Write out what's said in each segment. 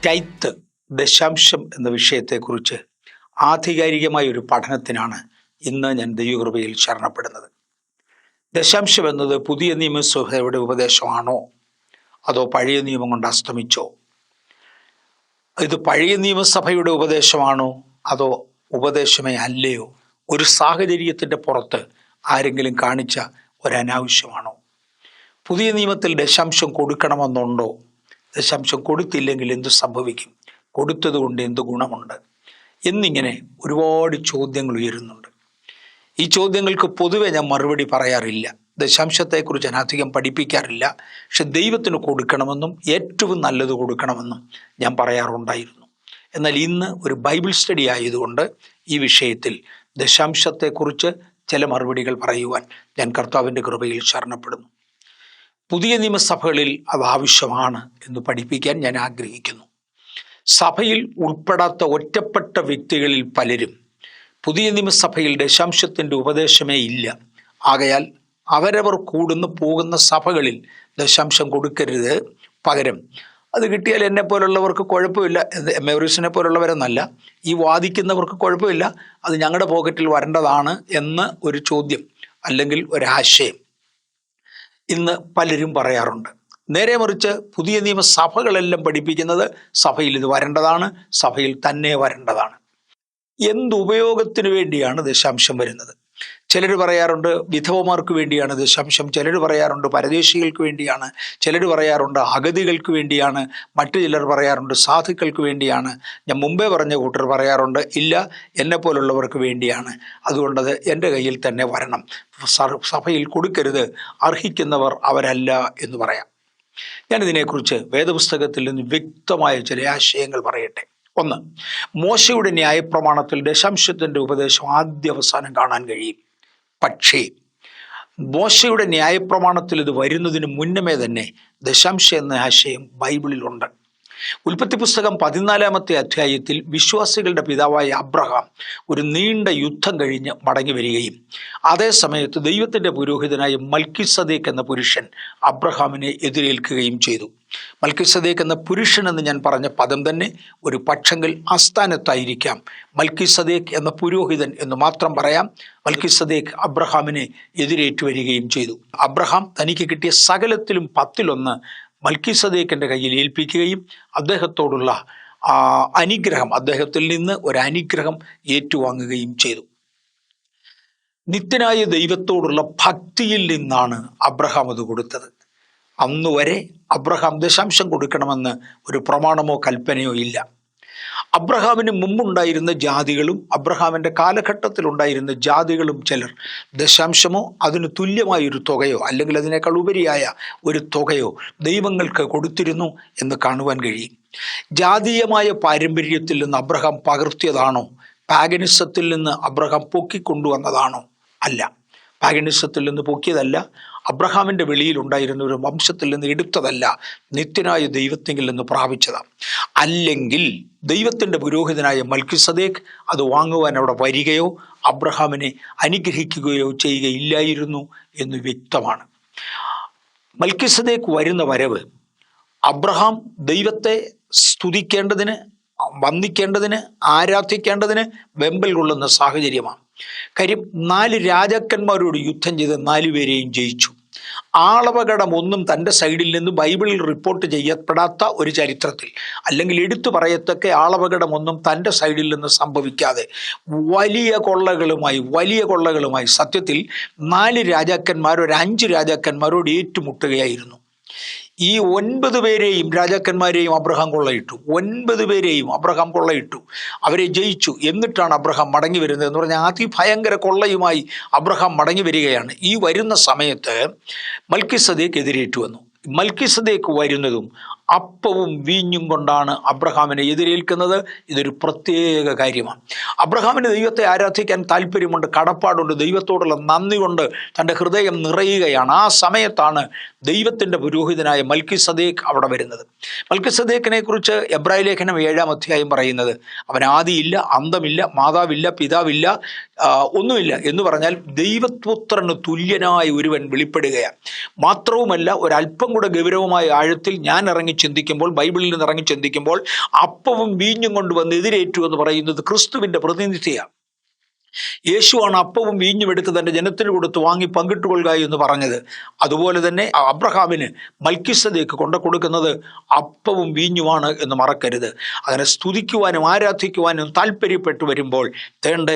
Tithe, ദശാംശം എന്ന വിഷയത്തെക്കുറിച്ച് ആധികാരികമായ ഒരു പഠനത്തിനാണ് ഇന്ന് ഞാൻ ദൈവകൃപയിൽ ശരണപ്പെടുന്നത്. ദശാംശം എന്നത് പുതിയ നിയമസഭയുടെ ഉപദേശമാണോ അതോ പഴയ നിയമം കൊണ്ട് അസ്തമിച്ചോ? ഇത് പഴയ നിയമസഭയുടെ ഉപദേശമാണോ അതോ ഉപദേശമേ അല്ലയോ? ഒരു സാഹചര്യത്തിൻ്റെ പുറത്ത് ആരെങ്കിലും കാണിച്ച ഒരനാവശ്യമാണോ? പുതിയ നിയമത്തിൽ ദശാംശം കൊടുക്കണമെന്നുണ്ടോ? ദശാംശം കൊടുത്തില്ലെങ്കിൽ എന്തു സംഭവിക്കും? കൊടുത്തതുകൊണ്ട് എന്ത് ഗുണമുണ്ട്? എന്നിങ്ങനെ ഒരുപാട് ചോദ്യങ്ങൾ ഉയരുന്നുണ്ട്. ഈ ചോദ്യങ്ങൾക്ക് പൊതുവെ ഞാൻ മറുപടി പറയാറില്ല. ദശാംശത്തെക്കുറിച്ച് ഞാൻ അധികം പഠിപ്പിക്കാറില്ല. പക്ഷെ ദൈവത്തിന് കൊടുക്കണമെന്നും ഏറ്റവും നല്ലത് കൊടുക്കണമെന്നും ഞാൻ പറയാറുണ്ടായിരുന്നു. എന്നാൽ ഇന്ന് ഒരു ബൈബിൾ സ്റ്റഡി ആയതുകൊണ്ട് ഈ വിഷയത്തിൽ ദശാംശത്തെക്കുറിച്ച് ചില മറുപടികൾ പറയുവാൻ ഞാൻ കർത്താവിൻ്റെ കൃപയിൽ ശരണപ്പെടുന്നു. പുതിയ നിയമസഭകളിൽ അത് ആവശ്യമാണ് എന്ന് പഠിപ്പിക്കാൻ ഞാൻ ആഗ്രഹിക്കുന്നു. സഭയിൽ ഉൾപ്പെടാത്ത ഒറ്റപ്പെട്ട വ്യക്തികളിൽ പലരും പുതിയ നിയമസഭയിൽ ദശാംശത്തിൻ്റെ ഉപദേശമേ ഇല്ല. ആകയാൽ അവരവർ പോകുന്ന സഭകളിൽ ദശാംശം കൊടുക്കരുത്. പകരം അത് കിട്ടിയാൽ എന്നെ പോലുള്ളവർക്ക് കുഴപ്പമില്ല, മെവറീസിനെ പോലുള്ളവരെന്നല്ല, ഈ വാദിക്കുന്നവർക്ക് കുഴപ്പമില്ല, അത് ഞങ്ങളുടെ പോക്കറ്റിൽ വരേണ്ടതാണ് എന്ന് ഒരു ചോദ്യം അല്ലെങ്കിൽ ഒരാശയം ഇന്ന് പലരും പറയാറുണ്ട്. നേരെ മറിച്ച് പുതിയ നിയമസഭകളെല്ലാം പഠിപ്പിക്കുന്നത് സഭയിൽ ഇത് വരേണ്ടതാണ്, സഭയിൽ തന്നെ വരേണ്ടതാണ്. എന്തുപയോഗത്തിന് വേണ്ടിയാണ് ദശാംശം വരുന്നത്? ചിലർ പറയാറുണ്ട് വിധവമാർക്ക് വേണ്ടിയാണ് ദശാംശം, ചിലർ പറയാറുണ്ട് പരദേശികൾക്ക് വേണ്ടിയാണ്, ചിലർ പറയാറുണ്ട് അഗതികൾക്ക് വേണ്ടിയാണ്, മറ്റു ചിലർ പറയാറുണ്ട് സാധുക്കൾക്ക് വേണ്ടിയാണ്. ഞാൻ മുമ്പേ പറഞ്ഞ കൂട്ടർ പറയാറുണ്ട് ഇല്ല, എന്നെ പോലുള്ളവർക്ക് വേണ്ടിയാണ്, അതുകൊണ്ടത് എൻ്റെ കയ്യിൽ തന്നെ വരണം, സഭയിൽ കൊടുക്കരുത്, അർഹിക്കുന്നവർ അവരല്ല എന്ന് പറയാം. ഞാനിതിനെക്കുറിച്ച് വേദപുസ്തകത്തിൽ നിന്ന് വ്യക്തമായ ചില ആശയങ്ങൾ പറയട്ടെ. ഒന്ന്, മോശയുടെ ന്യായപ്രമാണത്തിൽ ദശാംശത്തിൻ്റെ ഉപദേശം ആദ്യ അവസാനം കാണാൻ കഴിയും. പക്ഷേ മോശയുടെ ന്യായപ്രമാണത്തിൽ ഇത് വരുന്നതിന് മുന്നമേ തന്നെ ദശാംശം എന്ന ആശയം ബൈബിളിലുണ്ട്. ഉൽപ്പത്തി പുസ്തകം 14-ാമത്തെ അധ്യായത്തിൽ വിശ്വാസികളുടെ പിതാവായ അബ്രഹാം ഒരു നീണ്ട യുദ്ധം കഴിഞ്ഞ് മടങ്ങി വരികയും അതേ സമയത്ത് ദൈവത്തിൻ്റെ പുരോഹിതനായ മൽക്കിസദേക്ക് എന്ന പുരുഷൻ അബ്രഹാമിനെ എതിരേൽക്കുകയും ചെയ്തു. മൽക്കിസദേക്ക് എന്ന പുരുഷൻ എന്ന് ഞാൻ പറഞ്ഞ പദം തന്നെ ഒരു പക്ഷെങ്കിൽ ആസ്ഥാനത്തായിരിക്കാം. മൽക്കിസദേക്ക് എന്ന പുരോഹിതൻ എന്ന് മാത്രം പറയാം. മൽക്കിസദേക്ക് അബ്രഹാമിനെ എതിരേറ്റു വരികയും ചെയ്തു. അബ്രഹാം തനിക്ക് കിട്ടിയ സകലത്തിലും 10-1 മൽക്കിസദേക്കിൻ്റെ കയ്യിൽ ഏൽപ്പിക്കുകയും അദ്ദേഹത്തോടുള്ള അനുഗ്രഹം, അദ്ദേഹത്തിൽ നിന്ന് ഒരു അനുഗ്രഹം ഏറ്റുവാങ്ങുകയും ചെയ്തു. നിത്യനായ ദൈവത്തോടുള്ള ഭക്തിയിൽ നിന്നാണ് അബ്രഹാം അത് കൊടുത്തത്. അന്നുവരെ അബ്രഹാം ദശാംശം കൊടുക്കണമെന്ന് ഒരു പ്രമാണമോ കൽപ്പനയോ ഇല്ല. അബ്രഹാമിന് മുമ്പുണ്ടായിരുന്ന ജാതികളും അബ്രഹാമിൻ്റെ കാലഘട്ടത്തിലുണ്ടായിരുന്ന ജാതികളും ചിലർ ദശാംശമോ അതിന് തുല്യമായൊരു തുകയോ അല്ലെങ്കിൽ അതിനേക്കാൾ ഉപരിയായ ഒരു തുകയോ ദൈവങ്ങൾക്ക് കൊടുത്തിരുന്നു എന്ന് കാണുവാൻ കഴിയും. ജാതീയമായ പാരമ്പര്യത്തിൽ നിന്ന് അബ്രഹാം പകർത്തിയതാണോ? പാഗനിസത്തിൽ നിന്ന് അബ്രഹാം പൊക്കിക്കൊണ്ടുവന്നതാണോ? അല്ല, പാഗനിസത്തിൽ നിന്ന് പൊക്കിയതല്ല, അബ്രഹാമിൻ്റെ വെളിയിലുണ്ടായിരുന്ന ഒരു വംശത്തിൽ നിന്ന് എടുത്തതല്ല, നിത്യനായ ദൈവത്തിൽ നിന്ന് പ്രാപിച്ചതാണ്. അല്ലെങ്കിൽ ദൈവത്തിൻ്റെ പുരോഹിതനായ മൽക്കിസദേക്ക് അത് വാങ്ങുവാൻ അവിടെ വരികയോ അബ്രഹാമിനെ അനുഗ്രഹിക്കുകയോ ചെയ്യുകയില്ലായിരുന്നു എന്ന് വ്യക്തമാണ്. മൽക്കിസദേക്ക് വരുന്ന വരവ് അബ്രഹാം ദൈവത്തെ സ്തുതിക്കേണ്ടതിന്, വന്ദിക്കേണ്ടതിന്, ആരാധിക്കേണ്ടതിന് വെമ്പൽ കൊള്ളുന്ന സാഹചര്യമാണ്. കാര്യം 4 രാജാക്കന്മാരോട് യുദ്ധം ചെയ്ത് 4 പേരെയും ജയിച്ചു. ആളവകടം ഒന്നും തൻ്റെ സൈഡിൽ നിന്ന് ബൈബിളിൽ റിപ്പോർട്ട് ചെയ്യപ്പെടാത്ത ഒരു ചരിത്രത്തിൽ, അല്ലെങ്കിൽ എടുത്തു പറയത്തക്ക ആളവകടം ഒന്നും തൻ്റെ സൈഡിൽ നിന്ന് സംഭവിക്കാതെ വലിയ കൊള്ളകളുമായി സത്യത്തിൽ 4 രാജാക്കന്മാർ ഒരു 5 രാജാക്കന്മാരോട് ഏറ്റുമുട്ടുകയായിരുന്നു. ഈ 9 പേരെയും രാജാക്കന്മാരെയും അബ്രഹാം കൊള്ളയിട്ടു. 9 പേരെയും അബ്രഹാം കൊള്ളയിട്ടു, അവരെ ജയിച്ചു. എന്നിട്ടാണ് അബ്രഹാം മടങ്ങി വരുന്നത് എന്ന് പറഞ്ഞാൽ അതിഭയങ്കര കൊള്ളയുമായി അബ്രഹാം മടങ്ങി വരികയാണ്. ഈ വരുന്ന സമയത്ത് മൽക്കിസദേക്ക് എതിരേറ്റു വന്നു. മൽക്കിസദേക്ക് വരുന്നതും അപ്പവും വീഞ്ഞും കൊണ്ടാണ് അബ്രഹാമിനെ എതിരേൽക്കുന്നത്. ഇതൊരു പ്രത്യേക കാര്യമാണ്. അബ്രഹാമിന് ദൈവത്തെ ആരാധിക്കാൻ താല്പര്യമുണ്ട്, കടപ്പാടുണ്ട്, ദൈവത്തോടുള്ള നന്ദി കൊണ്ട് തൻ്റെ ഹൃദയം നിറയുകയാണ്. ആ സമയത്താണ് ദൈവത്തിൻ്റെ പുരോഹിതനായ മൽക്കിസദേക്ക് അവിടെ വരുന്നത്. മൽക്കിസദേക്കിനെ കുറിച്ച് എബ്രായ ലേഖനം 7-ാം അധ്യായം പറയുന്നത് അവൻ ആദിയില്ല, അന്തമില്ല, മാതാവില്ല, പിതാവില്ല, ഒന്നുമില്ല എന്ന് പറഞ്ഞാൽ ദൈവപുത്രന് തുല്യനായ ഒരുവൻ വെളിപ്പെടുകയാണ്. മാത്രവുമല്ല, ഒരല്പം കൂടെ ഗൗരവമായ ആഴത്തിൽ ഞാൻ ഇറങ്ങി ചിന്തിക്കുമ്പോൾ, ബൈബിളിൽ നിന്ന് ഇറങ്ങി ചിന്തിക്കുമ്പോൾ, അപ്പവും വീഞ്ഞും കൊണ്ടുവന്ന് എതിരേറ്റു എന്ന് പറയുന്നത് ക്രിസ്തുവിന്റെ പ്രതിനിധിയാണ്. യേശുവാണ് അപ്പവും വീഞ്ഞും എടുത്ത് തൻ്റെ ജനത്തിന് കൊടുത്ത് വാങ്ങി പങ്കിട്ടുകൊള്ളുക എന്ന് പറഞ്ഞത്. അതുപോലെ തന്നെ അബ്രഹാമിന് മൽക്കിസദേക്ക് കൊണ്ടു കൊടുക്കുന്നത് അപ്പവും വീഞ്ഞുമാണ് എന്ന് മറക്കരുത്. അങ്ങനെ സ്തുതിക്കുവാനും ആരാധിക്കുവാനും താല്പര്യപ്പെട്ടു വരുമ്പോൾ തേണ്ട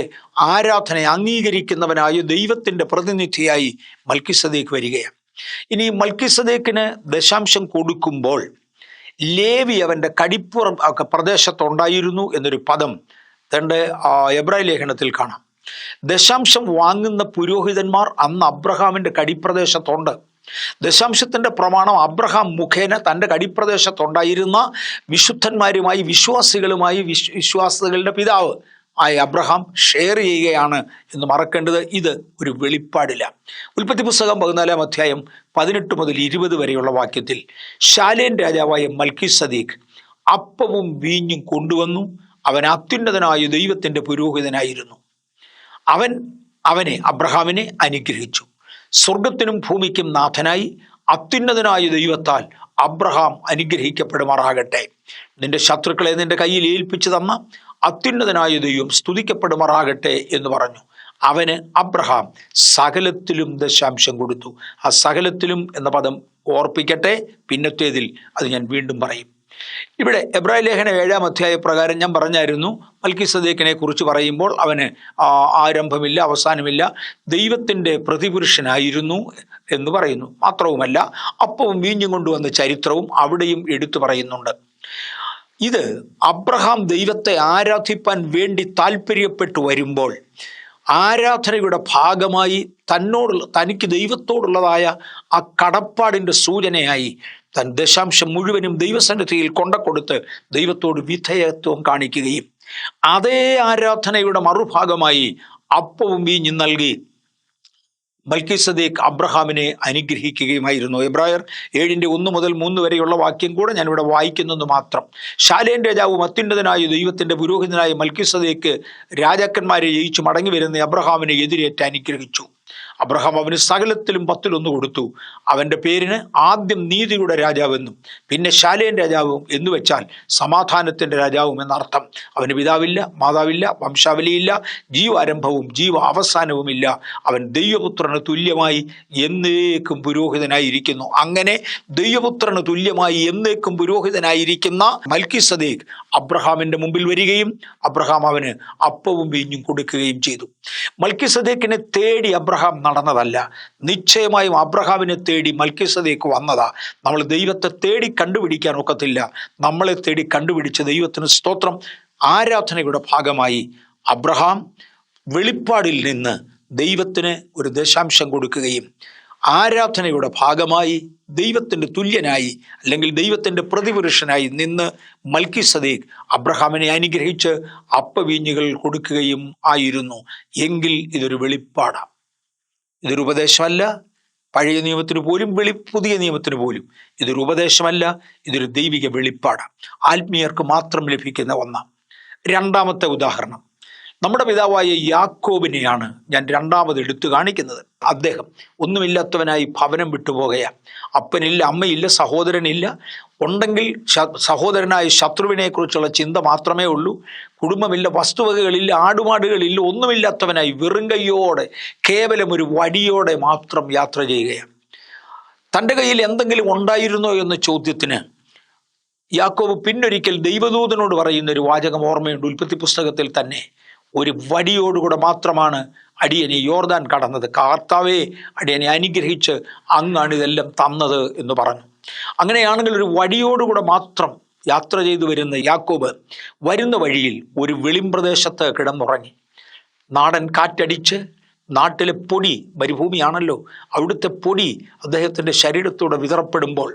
ആരാധന അംഗീകരിക്കുന്നവനായ ദൈവത്തിൻ്റെ പ്രതിനിധിയായി മൽക്കിസദേക്ക് വരികയാണ്. ഇനി മൽക്കിസദേക്കിന് ദശാംശം കൊടുക്കുമ്പോൾ ലേവി അവൻ്റെ കടിപ്പുറം പ്രദേശത്തുണ്ടായിരുന്നു എന്നൊരു പദം തൻ്റെ എബ്രായ ലേഖനത്തിൽ കാണാം. ദശാംശം വാങ്ങുന്ന പുരോഹിതന്മാർ അന്ന് അബ്രഹാമിൻ്റെ കടിപ്രദേശത്തുണ്ട്. ദശാംശത്തിൻ്റെ പ്രമാണം അബ്രഹാം മുഖേന തൻ്റെ കടിപ്രദേശത്തുണ്ടായിരുന്ന വിശുദ്ധന്മാരുമായി, വിശ്വാസികളുമായി, വിശ്വാസികളുടെ പിതാവ് ആയ അബ്രഹാം ഷെയർ ചെയ്യുകയാണ് എന്ന് മറക്കേണ്ടത്. ഇത് ഒരു വെളിപ്പാടില്ല. ഉൽപ്പത്തി പുസ്തകം 14-ാം അധ്യായം 18 മുതൽ 20 വരെയുള്ള വാക്യത്തിൽ ശാലേം രാജാവായ മൽക്കിസദേക്ക് അപ്പവും വീഞ്ഞും കൊണ്ടുവന്നു. അവൻ അത്യുന്നതനായ ദൈവത്തിൻ്റെ പുരോഹിതനായിരുന്നു. അവനെ അബ്രഹാമിനെ അനുഗ്രഹിച്ചു. സ്വർഗത്തിനും ഭൂമിക്കും നാഥനായി അത്യുന്നതനായ ദൈവത്താൽ അബ്രഹാം അനുഗ്രഹിക്കപ്പെടുമാറാകട്ടെ. നിന്റെ ശത്രുക്കളെ നിന്റെ കയ്യിൽ ഏൽപ്പിച്ചു തന്ന അത്യുന്നതനായ ദൈവം സ്തുതിക്കപ്പെടുമാറാകട്ടെ എന്ന് പറഞ്ഞു. അവന് അബ്രഹാം സകലത്തിലും ദശാംശം കൊടുത്തു. ആ സകലത്തിലും എന്ന പദം ഓർപ്പിക്കട്ടെ, പിന്നത്തേതിൽ അത് ഞാൻ വീണ്ടും പറയും. ഇവിടെ എബ്രായ ലേഖനം 7-ാം അധ്യായ പ്രകാരം ഞാൻ പറഞ്ഞായിരുന്നു, മൽക്കിസദേക്കിനെ കുറിച്ച് പറയുമ്പോൾ അവന് ആരംഭമില്ല, അവസാനമില്ല, ദൈവത്തിൻ്റെ പ്രതിപുരുഷനായിരുന്നു എന്ന് പറയുന്നു. മാത്രവുമല്ല, അപ്പവും വീഞ്ഞും കൊണ്ടുവന്ന ചരിത്രവും അവിടെയും എടുത്തു പറയുന്നുണ്ട്. ഇത് അബ്രഹാം ദൈവത്തെ ആരാധിപ്പാൻ വേണ്ടി താല്പര്യപ്പെട്ടു വരുമ്പോൾ ആരാധനയുടെ ഭാഗമായി തനിക്ക് ദൈവത്തോടുള്ളതായ ആ കടപ്പാടിൻ്റെ സൂചനയായി തൻ ദശാംശം മുഴുവനും ദൈവസന്നിധിയിൽ കൊണ്ടുകൊടുത്ത് ദൈവത്തോട് വിധേയത്വം കാണിക്കുകയും അതേ ആരാധനയുടെ മറുഭാഗമായി അപ്പവും വീഞ്ഞും നൽകി മൽക്കിസദേക്ക് അബ്രഹാമിനെ അനുഗ്രഹിക്കുകയുമായിരുന്നു. എബ്രായർ 7-1 മുതൽ 3 വരെയുള്ള വാക്യം കൂടെ ഞാനിവിടെ വായിക്കുന്നത് മാത്രം. ശാലേം രാജാവും അത്യുന്നതനായ ദൈവത്തിൻ്റെ പുരോഹിതനായ മൽക്കിസദേക്ക് രാജാക്കന്മാരെ ജയിച്ചു മടങ്ങി വരുന്ന അബ്രഹാമിനെ എതിരേറ്റ് അനുഗ്രഹിച്ചു. അബ്രഹാം അവന് സകലത്തിലും 10-1 കൊടുത്തു. അവൻ്റെ പേരിന് ആദ്യം നീതിയുടെ രാജാവെന്നും പിന്നെ ശാലേം രാജാവും എന്ന് വെച്ചാൽ സമാധാനത്തിൻ്റെ രാജാവും എന്നർത്ഥം. അവന് പിതാവില്ല, മാതാവില്ല, വംശാവലിയില്ല, ജീവാരംഭവും ജീവ അവസാനവുമില്ല. അവൻ ദൈവപുത്രന് തുല്യമായി എന്നേക്കും പുരോഹിതനായിരിക്കുന്നു. അങ്ങനെ ദൈവപുത്രന് തുല്യമായി എന്നേക്കും പുരോഹിതനായിരിക്കുന്ന മൽക്കിസദേക്ക് അബ്രഹാമിൻ്റെ മുമ്പിൽ വരികയും അബ്രഹാം അവന് അപ്പവും വീഞ്ഞും കൊടുക്കുകയും ചെയ്തു. മൽക്കിസദേക്കിനെ തേടി അബ്രഹാം നടന്നതല്ല, നിശ്ചയമായും അബ്രഹാമിനെ തേടി മൽക്കിസദേക്ക് വന്നതാ. നമ്മൾ ദൈവത്തെ തേടി കണ്ടുപിടിക്കാൻ ഒക്കത്തില്ല, നമ്മളെ തേടി കണ്ടുപിടിച്ച ദൈവത്തിന് സ്തോത്രം. ആരാധനയുടെ ഭാഗമായി അബ്രഹാം വെളിപ്പാടിൽ നിന്ന് ദൈവത്തിന് ഒരു ദശാംശം കൊടുക്കുകയും ആരാധനയുടെ ഭാഗമായി ദൈവത്തിൻ്റെ തുല്യനായി അല്ലെങ്കിൽ ദൈവത്തിൻ്റെ പ്രതിപുരുഷനായി നിന്ന് മൽക്കിസദേക്ക് അബ്രഹാമിനെ അനുഗ്രഹിച്ച് അപ്പവീഞ്ഞുകൾ കൊടുക്കുകയും ആയിരുന്നു. എങ്കിൽ ഇതൊരു വെളിപ്പാടാണ്, ഇതൊരു ഉപദേശമല്ല. പഴയ നിയമത്തിന് പോലും പുതിയ നിയമത്തിന് പോലും ഇതൊരു ഉപദേശമല്ല, ഇതൊരു ദൈവിക വെളിപ്പാടാണ്. ആത്മീയർക്ക് മാത്രം ലഭിക്കുന്ന ഒന്നാണ്. രണ്ടാമത്തെ ഉദാഹരണം നമ്മുടെ പിതാവായ യാക്കോബിനെയാണ് ഞാൻ രണ്ടാമത് എടുത്തു കാണിക്കുന്നത്. അദ്ദേഹം ഒന്നുമില്ലാത്തവനായി ഭവനം വിട്ടുപോകുകയാണ്. അപ്പനില്ല, അമ്മയില്ല, സഹോദരനില്ല. ഉണ്ടെങ്കിൽ സഹോദരനായ ശത്രുവിനെ കുറിച്ചുള്ള ചിന്ത മാത്രമേ ഉള്ളൂ. കുടുംബമില്ല, വസ്തുവകകളില്ല, ആടുമാടുകളില്ല, ഒന്നുമില്ലാത്തവനായി വെറും കൈയോടെ കേവലം ഒരു വടിയോടെ മാത്രം യാത്ര ചെയ്യുകയാണ്. തൻ്റെ കയ്യിൽ എന്തെങ്കിലും ഉണ്ടായിരുന്നോ എന്ന ചോദ്യത്തിന് യാക്കോബ് പിന്നൊരിക്കൽ ദൈവദൂതനോട് പറയുന്ന ഒരു വാചകം ഓർമ്മയുണ്ട്. ഉൽപ്പത്തി പുസ്തകത്തിൽ തന്നെ ഒരു വടിയോടുകൂടെ മാത്രമാണ് അടിയനെ യോർദാൻ കടന്നത്. കർത്താവേ, അടിയനെ അനുഗ്രഹിച്ച് അങ്ങാണ് ഇതെല്ലാം തന്നത് എന്ന് പറഞ്ഞു. അങ്ങനെയാണെങ്കിൽ ഒരു വടിയോടുകൂടെ മാത്രം യാത്ര ചെയ്തു വരുന്ന യാക്കോബ് വരുന്ന വഴിയിൽ ഒരു വെളിമ്പ്രദേശത്ത് കിടന്നുറങ്ങി. നാടൻ കാറ്റടിച്ച് നാട്ടിലെ പൊടി, മരുഭൂമിയാണല്ലോ, അവിടുത്തെ പൊടി അദ്ദേഹത്തിൻ്റെ ശരീരത്തോടെ വിതറപ്പെടുമ്പോൾ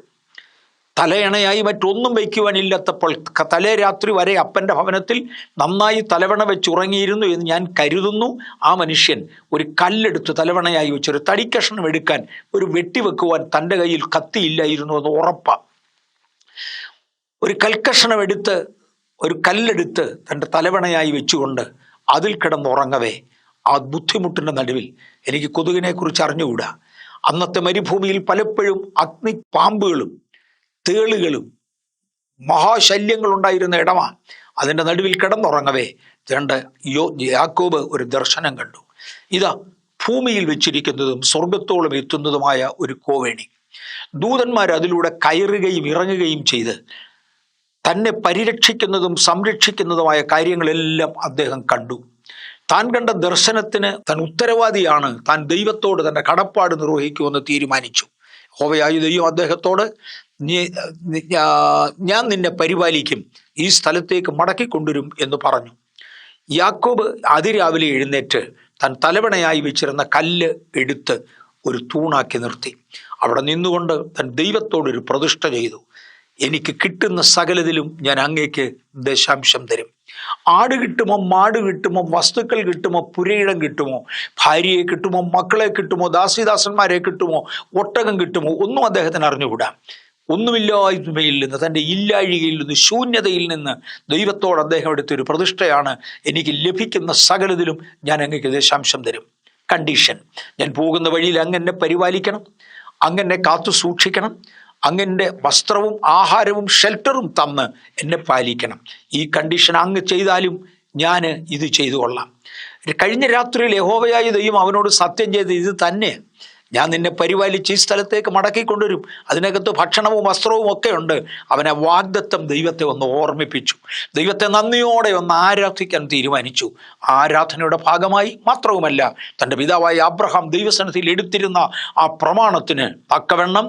തലയണയായി മറ്റൊന്നും വയ്ക്കുവാനില്ലാത്തപ്പോൾ തലേ രാത്രി വരെ അപ്പൻ്റെ ഭവനത്തിൽ നന്നായി തലവണ വെച്ചുറങ്ങിയിരുന്നു എന്ന് ഞാൻ കരുതുന്നു. ആ മനുഷ്യൻ ഒരു കല്ലെടുത്ത് തലവണയായി വെച്ചൊരു തടിക്കഷ്ണം എടുക്കാൻ, ഒരു വെട്ടിവെക്കുവാൻ തൻ്റെ കയ്യിൽ കത്തിയില്ലായിരുന്നു എന്ന് ഉറപ്പാണ്. ഒരു കൽക്കഷ്ണം എടുത്ത്, ഒരു കല്ലെടുത്ത് തൻ്റെ തലവണയായി വെച്ചുകൊണ്ട് അതിൽ കിടന്നുറങ്ങവേ ആ ബുദ്ധിമുട്ടിൻ്റെ നടുവിൽ എനിക്ക് കൊതുകിനെ കുറിച്ച് അറിഞ്ഞുകൂടാ. അന്നത്തെ മരുഭൂമിയിൽ പലപ്പോഴും അഗ്നിപ്പാമ്പുകളും തേളുകളും മഹാശല്യങ്ങൾ ഉണ്ടായിരുന്ന ഇടമാണ്. അതിൻ്റെ നടുവിൽ കിടന്നുറങ്ങവേ യാക്കോബ് ഒരു ദർശനം കണ്ടു. ഇതാ ഭൂമിയിൽ വെച്ചിരിക്കുന്നതും സ്വർഗത്തോളം എത്തുന്നതുമായ ഒരു കോവേണി. ദൂതന്മാർ അതിലൂടെ കയറുകയും ഇറങ്ങുകയും ചെയ്ത് തന്നെ പരിരക്ഷിക്കുന്നതും സംരക്ഷിക്കുന്നതുമായ കാര്യങ്ങളെല്ലാം അദ്ദേഹം കണ്ടു. താൻ കണ്ട ദർശനത്തിന് താൻ ഉത്തരവാദിയാണ്, താൻ ദൈവത്തോട് തൻ്റെ കടപ്പാട് നിർവഹിക്കുമെന്ന് തീരുമാനിച്ചു. യഹോവയായ ദൈവം അദ്ദേഹത്തോട്, ഞാൻ നിന്നെ പരിപാലിക്കും, ഈ സ്ഥലത്തേക്ക് മടക്കിക്കൊണ്ടുവരും എന്ന് പറഞ്ഞു. യാക്കോബ് അതിരാവിലെ എഴുന്നേറ്റ് താൻ തലവണയായി വെച്ചിരുന്ന കല്ല് എടുത്ത് ഒരു തൂണാക്കി നിർത്തി. അവിടെ നിന്നുകൊണ്ട് താൻ ദൈവത്തോടൊരു പ്രതിഷ്ഠ ചെയ്തു. എനിക്ക് കിട്ടുന്ന സകലതിലും ഞാൻ അങ്ങേക്ക് ദശാംശം തരും. ആട് കിട്ടുമോ, മാട് കിട്ടുമോ, വസ്തുക്കൾ കിട്ടുമോ, പുരയിടം കിട്ടുമോ, ഭാര്യയെ കിട്ടുമോ, മക്കളെ കിട്ടുമോ, ദാസിദാസന്മാരെ കിട്ടുമോ, ഒട്ടകം കിട്ടുമോ, ഒന്നും അദ്ദേഹത്തിന് അറിഞ്ഞുകൂടാ. ഒന്നുമില്ലായ്മയിൽ നിന്ന്, തൻ്റെ ഇല്ലാഴികയിൽ നിന്ന്, ശൂന്യതയിൽ നിന്ന് ദൈവത്തോട് അദ്ദേഹം എടുത്തൊരു പ്രതിഷ്ഠയാണ്, എനിക്ക് ലഭിക്കുന്ന സകലതിലും ഞാൻ അങ്ങേക്ക് ദശാംശം തരും. കണ്ടീഷൻ: ഞാൻ പോകുന്ന വഴിയിൽ അങ്ങെന്നെ പരിപാലിക്കണം, അങ്ങെന്നെ കാത്തു സൂക്ഷിക്കണം, അങ്ങൻ്റെ വസ്ത്രവും ആഹാരവും ഷെൽട്ടറും തന്ന് എന്നെ പാലിക്കണം. ഈ കണ്ടീഷൻ അങ്ങ് ചെയ്താലും ഞാൻ ഇത് ചെയ്തു കൊള്ളാം. കഴിഞ്ഞ രാത്രിയിൽ യഹോവയായ ദൈവം അവനോട് സത്യം ചെയ്ത് ഇത് തന്നെ, ഞാൻ നിന്നെ പരിപാലിച്ച് ഈ സ്ഥലത്തേക്ക് മടക്കിക്കൊണ്ടുവരും, അതിനകത്ത് ഭക്ഷണവും വസ്ത്രവും ഒക്കെ ഉണ്ട്. അവനെ വാഗ്ദത്തം ദൈവത്തെ ഒന്ന് ഓർമ്മിപ്പിച്ചു. ദൈവത്തെ നന്ദിയോടെ ഒന്ന് ആരാധിക്കാൻ തീരുമാനിച്ചു. ആരാധനയുടെ ഭാഗമായി മാത്രവുമല്ല, തൻ്റെ പിതാവായ അബ്രഹാം ദൈവസന്നിധിയിൽ എടുത്തിരുന്ന ആ പ്രമാണത്തിന് തക്കവണ്ണം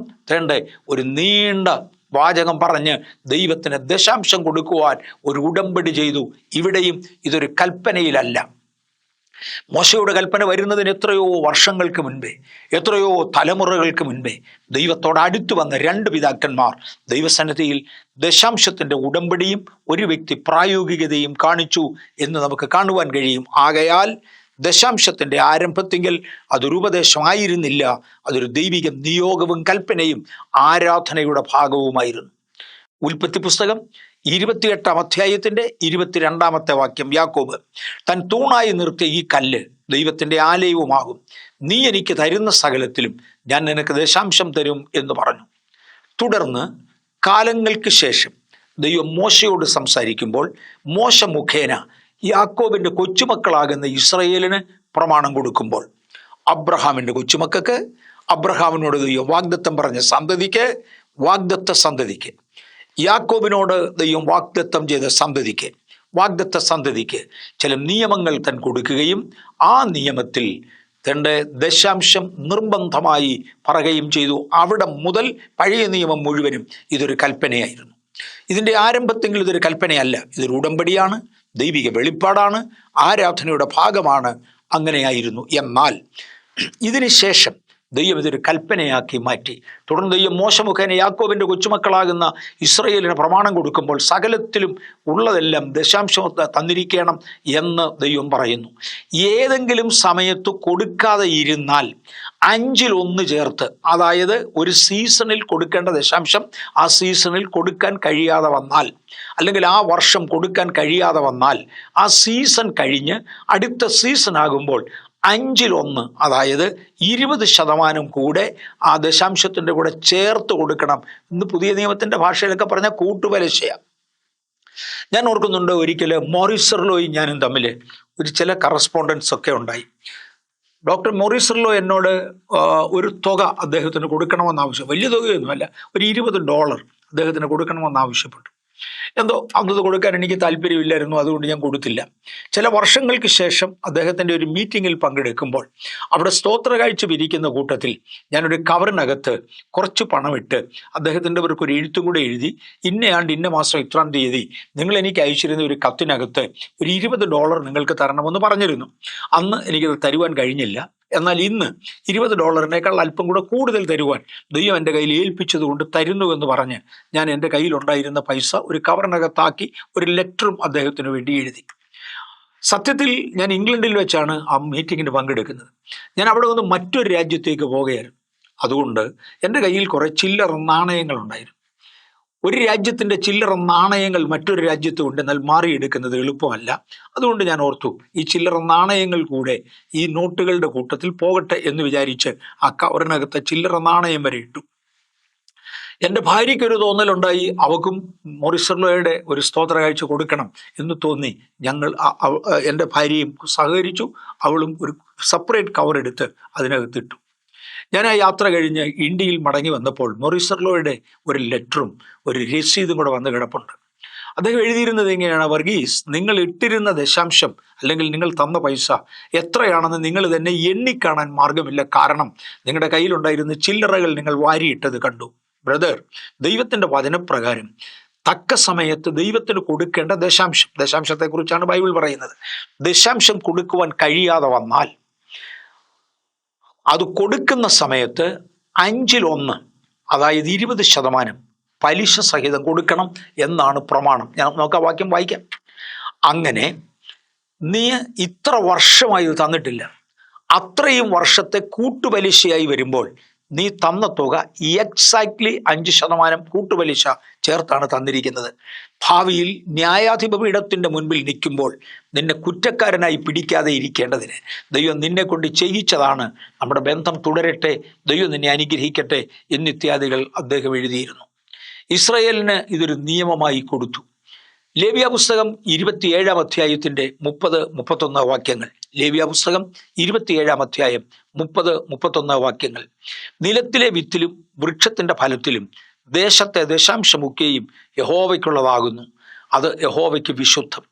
ഒരു നീണ്ട വാചകം പറഞ്ഞ് ദൈവത്തിന് ദശാംശം കൊടുക്കുവാൻ ഒരു ഉടമ്പടി ചെയ്തു. ഇവിടെയും ഇതൊരു കൽപ്പനയിലല്ല. മോശയുടെ കൽപ്പന വരുന്നതിന് എത്രയോ വർഷങ്ങൾക്ക് മുൻപേ, എത്രയോ തലമുറകൾക്ക് മുൻപേ ദൈവത്തോട് അടുത്തു വന്ന രണ്ട് പിതാക്കന്മാർ ദൈവസന്നിധിയിൽ ദശാംശത്തിൻ്റെ ഉടമ്പടിയും ഒരു വ്യക്തി പ്രായോഗികതയും കാണിച്ചു എന്ന് നമുക്ക് കാണുവാൻ കഴിയും. ആകയാൽ ദശാംശത്തിൻ്റെ ആരംഭത്തിങ്കിൽ അതൊരു ഉപദേശമായിരുന്നില്ല, അതൊരു ദൈവിക നിയോഗവും കൽപ്പനയും ആരാധനയുടെ ഭാഗവുമായിരുന്നു. ഉൽപ്പത്തി പുസ്തകം 28-ാം അധ്യായത്തിൻ്റെ 22-ാമത്തെ വാക്യം: യാക്കോബ് താൻ തൂണായി നിർത്തിയ ഈ കല്ല് ദൈവത്തിൻ്റെ ആലയവുമാകും, നീ എനിക്ക് തരുന്ന സകലത്തിലും ഞാൻ നിനക്ക് ദശാംശം തരും എന്ന് പറഞ്ഞു. തുടർന്ന് കാലങ്ങൾക്ക് ശേഷം ദൈവം മോശയോട് സംസാരിക്കുമ്പോൾ മോശ മുഖേന യാക്കോബിൻ്റെ കൊച്ചുമക്കളാകുന്ന ഇസ്രായേലിന് പ്രമാണം കൊടുക്കുമ്പോൾ, അബ്രഹാമിൻ്റെ കൊച്ചുമക്കൾക്ക്, അബ്രഹാമിനോട് ദൈവം വാഗ്ദത്തം പറഞ്ഞ സന്തതിക്ക്, വാഗ്ദത്ത സന്തതിക്ക്, യാക്കോബിനോട് ദൈവം വാഗ്ദത്തം ചെയ്ത വാഗ്ദത്ത സന്തതിക്ക് ചില നിയമങ്ങൾ താൻ കൊടുക്കുകയും ആ നിയമത്തിൽ തൻ്റെ ദശാംശം നിർബന്ധമായി പറയുകയും ചെയ്തു. അവിടെ മുതൽ പഴയ നിയമം മുഴുവനും ഇതൊരു കൽപ്പനയായിരുന്നു. ഇതിൻ്റെ ആരംഭത്തെങ്കിൽ ഇതൊരു കൽപ്പനയല്ല, ഇതൊരു ഉടമ്പടിയാണ്, ദൈവിക വെളിപ്പാടാണ്, ആരാധനയുടെ ഭാഗമാണ്. അങ്ങനെയായിരുന്നു. എന്നാൽ ഇതിന് ശേഷം ദൈവം ഇതൊരു കൽപ്പനയാക്കി മാറ്റി. തുടർന്ന് ദൈവം മോശ മുഖേന യാക്കോബിൻ്റെ കൊച്ചുമക്കളാകുന്ന ഇസ്രായേലിന് പ്രമാണം കൊടുക്കുമ്പോൾ സകലത്തിലും ഉള്ളതെല്ലാം ദശാംശം തന്നിരിക്കണം എന്ന് ദൈവം പറയുന്നു. ഏതെങ്കിലും സമയത്ത് കൊടുക്കാതെ ഇരുന്നാൽ 1/5 ചേർത്ത്, അതായത് ഒരു സീസണിൽ കൊടുക്കേണ്ട ദശാംശം ആ സീസണിൽ കൊടുക്കാൻ കഴിയാതെ വന്നാൽ, അല്ലെങ്കിൽ ആ വർഷം കൊടുക്കാൻ കഴിയാതെ വന്നാൽ, ആ സീസൺ കഴിഞ്ഞ് അടുത്ത സീസൺ ആകുമ്പോൾ 1/5, അതായത് 20% കൂടെ ആ ദശാംശത്തിൻ്റെ കൂടെ ചേർത്ത് കൊടുക്കണം. ഇന്ന് പുതിയ നിയമത്തിൻ്റെ ഭാഷയിലൊക്കെ പറഞ്ഞാൽ കൂട്ടുപലിശയാണ്. ഞാൻ ഓർക്കുന്നുണ്ട്, ഒരിക്കൽ മോറിസ് സെർലോയും ഞാനും തമ്മിൽ ഒരു ചില കറസ്പോണ്ടൻസ് ഒക്കെ ഉണ്ടായി. ഡോക്ടർ മോറിസ് സെർലോ എന്നോട് ഒരു തുക അദ്ദേഹത്തിന് കൊടുക്കണമെന്ന് ആവശ്യം, വലിയ തുകയൊന്നുമല്ല, ഒരു $20 അദ്ദേഹത്തിന് കൊടുക്കണമെന്ന് ആവശ്യപ്പെട്ടു. എന്തോ അന്നത് കൊടുക്കാൻ എനിക്ക് താല്പര്യമില്ലായിരുന്നു, അതുകൊണ്ട് ഞാൻ കൊടുത്തില്ല. ചില വർഷങ്ങൾക്ക് ശേഷം അദ്ദേഹത്തിൻ്റെ ഒരു മീറ്റിങ്ങിൽ പങ്കെടുക്കുമ്പോൾ അവിടെ സ്തോത്ര കാഴ്ച പിരിക്കുന്ന കൂട്ടത്തിൽ ഞാനൊരു കവറിനകത്ത് കുറച്ച് പണമിട്ട് അദ്ദേഹത്തിൻ്റെ ഒരു എഴുത്തും കൂടെ എഴുതി, ഇന്നയാണ്ട് ഇന്ന മാസം ഇത്രാം തീയതി നിങ്ങൾ എനിക്ക് അയച്ചിരുന്ന ഒരു കത്തിനകത്ത് ഒരു $20 നിങ്ങൾക്ക് തരണമെന്ന് പറഞ്ഞിരുന്നു. അന്ന് എനിക്കത് തരുവാൻ കഴിഞ്ഞില്ല. എന്നാൽ ഇന്ന് $20 അല്പം കൂടെ കൂടുതൽ തരുവാൻ ദൈവം എൻ്റെ കയ്യിൽ ഏൽപ്പിച്ചതുകൊണ്ട് തരുന്നുവെന്ന് പറഞ്ഞ് ഞാൻ എൻ്റെ കയ്യിലുണ്ടായിരുന്ന പൈസ ഒരു കവറിനകത്താക്കി ഒരു ലെറ്ററും അദ്ദേഹത്തിന് വേണ്ടി എഴുതി. സത്യത്തിൽ ഞാൻ ഇംഗ്ലണ്ടിൽ വെച്ചാണ് ആ മീറ്റിങ്ങിന് പങ്കെടുക്കുന്നത്. ഞാൻ അവിടെ നിന്ന് മറ്റൊരു രാജ്യത്തേക്ക് പോകുകയായിരുന്നു. അതുകൊണ്ട് എൻ്റെ കയ്യിൽ കുറേ ചില്ലറ നാണയങ്ങളുണ്ടായിരുന്നു. ഒരു രാജ്യത്തിൻ്റെ ചില്ലറ നാണയങ്ങൾ മറ്റൊരു രാജ്യത്ത് കൊണ്ടെന്നാൽ മാറിയെടുക്കുന്നത് എളുപ്പമല്ല. അതുകൊണ്ട് ഞാൻ ഓർത്തു, ഈ ചില്ലറ നാണയങ്ങൾ കൂടെ ഈ നോട്ടുകളുടെ കൂട്ടത്തിൽ പോകട്ടെ എന്ന് വിചാരിച്ച് ആ കവറിനകത്ത് ചില്ലറ നാണയം വരെ ഇട്ടു. എൻ്റെ ഭാര്യയ്ക്കൊരു തോന്നലുണ്ടായി, അവക്കും മോറിസർലോയുടെ ഒരു സ്തോത്ര കാഴ്ച കൊടുക്കണം എന്ന് തോന്നി. ഞങ്ങൾ എൻ്റെ ഭാര്യയും സഹകരിച്ചു. അവളും ഒരു സെപ്പറേറ്റ് കവർ എടുത്ത് അതിനകത്തിട്ടു. ഞാൻ ആ യാത്ര കഴിഞ്ഞ് ഇന്ത്യയിൽ മടങ്ങി വന്നപ്പോൾ മോറിസർലോയുടെ ഒരു ലെറ്ററും ഒരു രസീതും കൂടെ വന്ന് കിടപ്പുണ്ട്. അദ്ദേഹം എഴുതിയിരുന്നത് എങ്ങനെയാണ്: വർഗീസ്, നിങ്ങൾ ഇട്ടിരുന്ന ദശാംശം അല്ലെങ്കിൽ നിങ്ങൾ തന്ന പൈസ എത്രയാണെന്ന് നിങ്ങൾ തന്നെ എണ്ണിക്കാണാൻ മാർഗമില്ല. കാരണം നിങ്ങളുടെ കയ്യിലുണ്ടായിരുന്ന ചില്ലറകൾ നിങ്ങൾ വാരിയിട്ടത് കണ്ടു. ബ്രദർ, ദൈവത്തിൻ്റെ വചനപ്രകാരം തക്ക സമയത്ത് ദൈവത്തിന് കൊടുക്കേണ്ട ദശാംശത്തെക്കുറിച്ചാണ് ബൈബിൾ പറയുന്നത്. ദശാംശം കൊടുക്കുവാൻ കഴിയാതെ വന്നാൽ അത് കൊടുക്കുന്ന സമയത്ത് 1/5, അതായത് 20% പലിശ സഹിതം കൊടുക്കണം എന്നാണ് പ്രമാണം. നമുക്ക് ആ വാക്യം വായിക്കാം. അങ്ങനെ നീ ഇത്ര വർഷമായി തന്നിട്ടില്ല, അത്രയും വർഷത്തെ കൂട്ടുപലിശയായി വരുമ്പോൾ നീ തന്ന തുക എക്സാക്ട്ലി 5% കൂട്ടുപലിശ ചേർത്താണ് തന്നിരിക്കുന്നത്. ഭാവിയിൽ ന്യായാധിപപീഠത്തിൻ്റെ മുൻപിൽ നിൽക്കുമ്പോൾ നിന്നെ കുറ്റക്കാരനായി പിടിക്കാതെ ഇരിക്കേണ്ടതിന് ദൈവം നിന്നെ കൊണ്ട് ചെയ്യിച്ചതാണ്. നമ്മുടെ ബന്ധം തുടരട്ടെ, ദൈവം നിന്നെ അനുഗ്രഹിക്കട്ടെ എന്നിത്യാദികൾ അദ്ദേഹം എഴുതിയിരുന്നു. ഇസ്രായേലിന് ഇതൊരു നിയമമായി കൊടുത്തു. ലേവ്യാപുസ്തകം 27-ാം അധ്യായത്തിൻ്റെ 30-31 വാക്യങ്ങൾ. ലേവ്യാപുസ്തകം 27-ാം അധ്യായം 30-31 വാക്യങ്ങൾ. നിലത്തിലെ വിത്തിലും വൃക്ഷത്തിൻ്റെ ഫലത്തിലും ദേശത്തെ ദശാംശമൊക്കെയും യഹോവയ്ക്കുള്ളതാകുന്നു. അത് യഹോവയ്ക്ക് വിശുദ്ധം.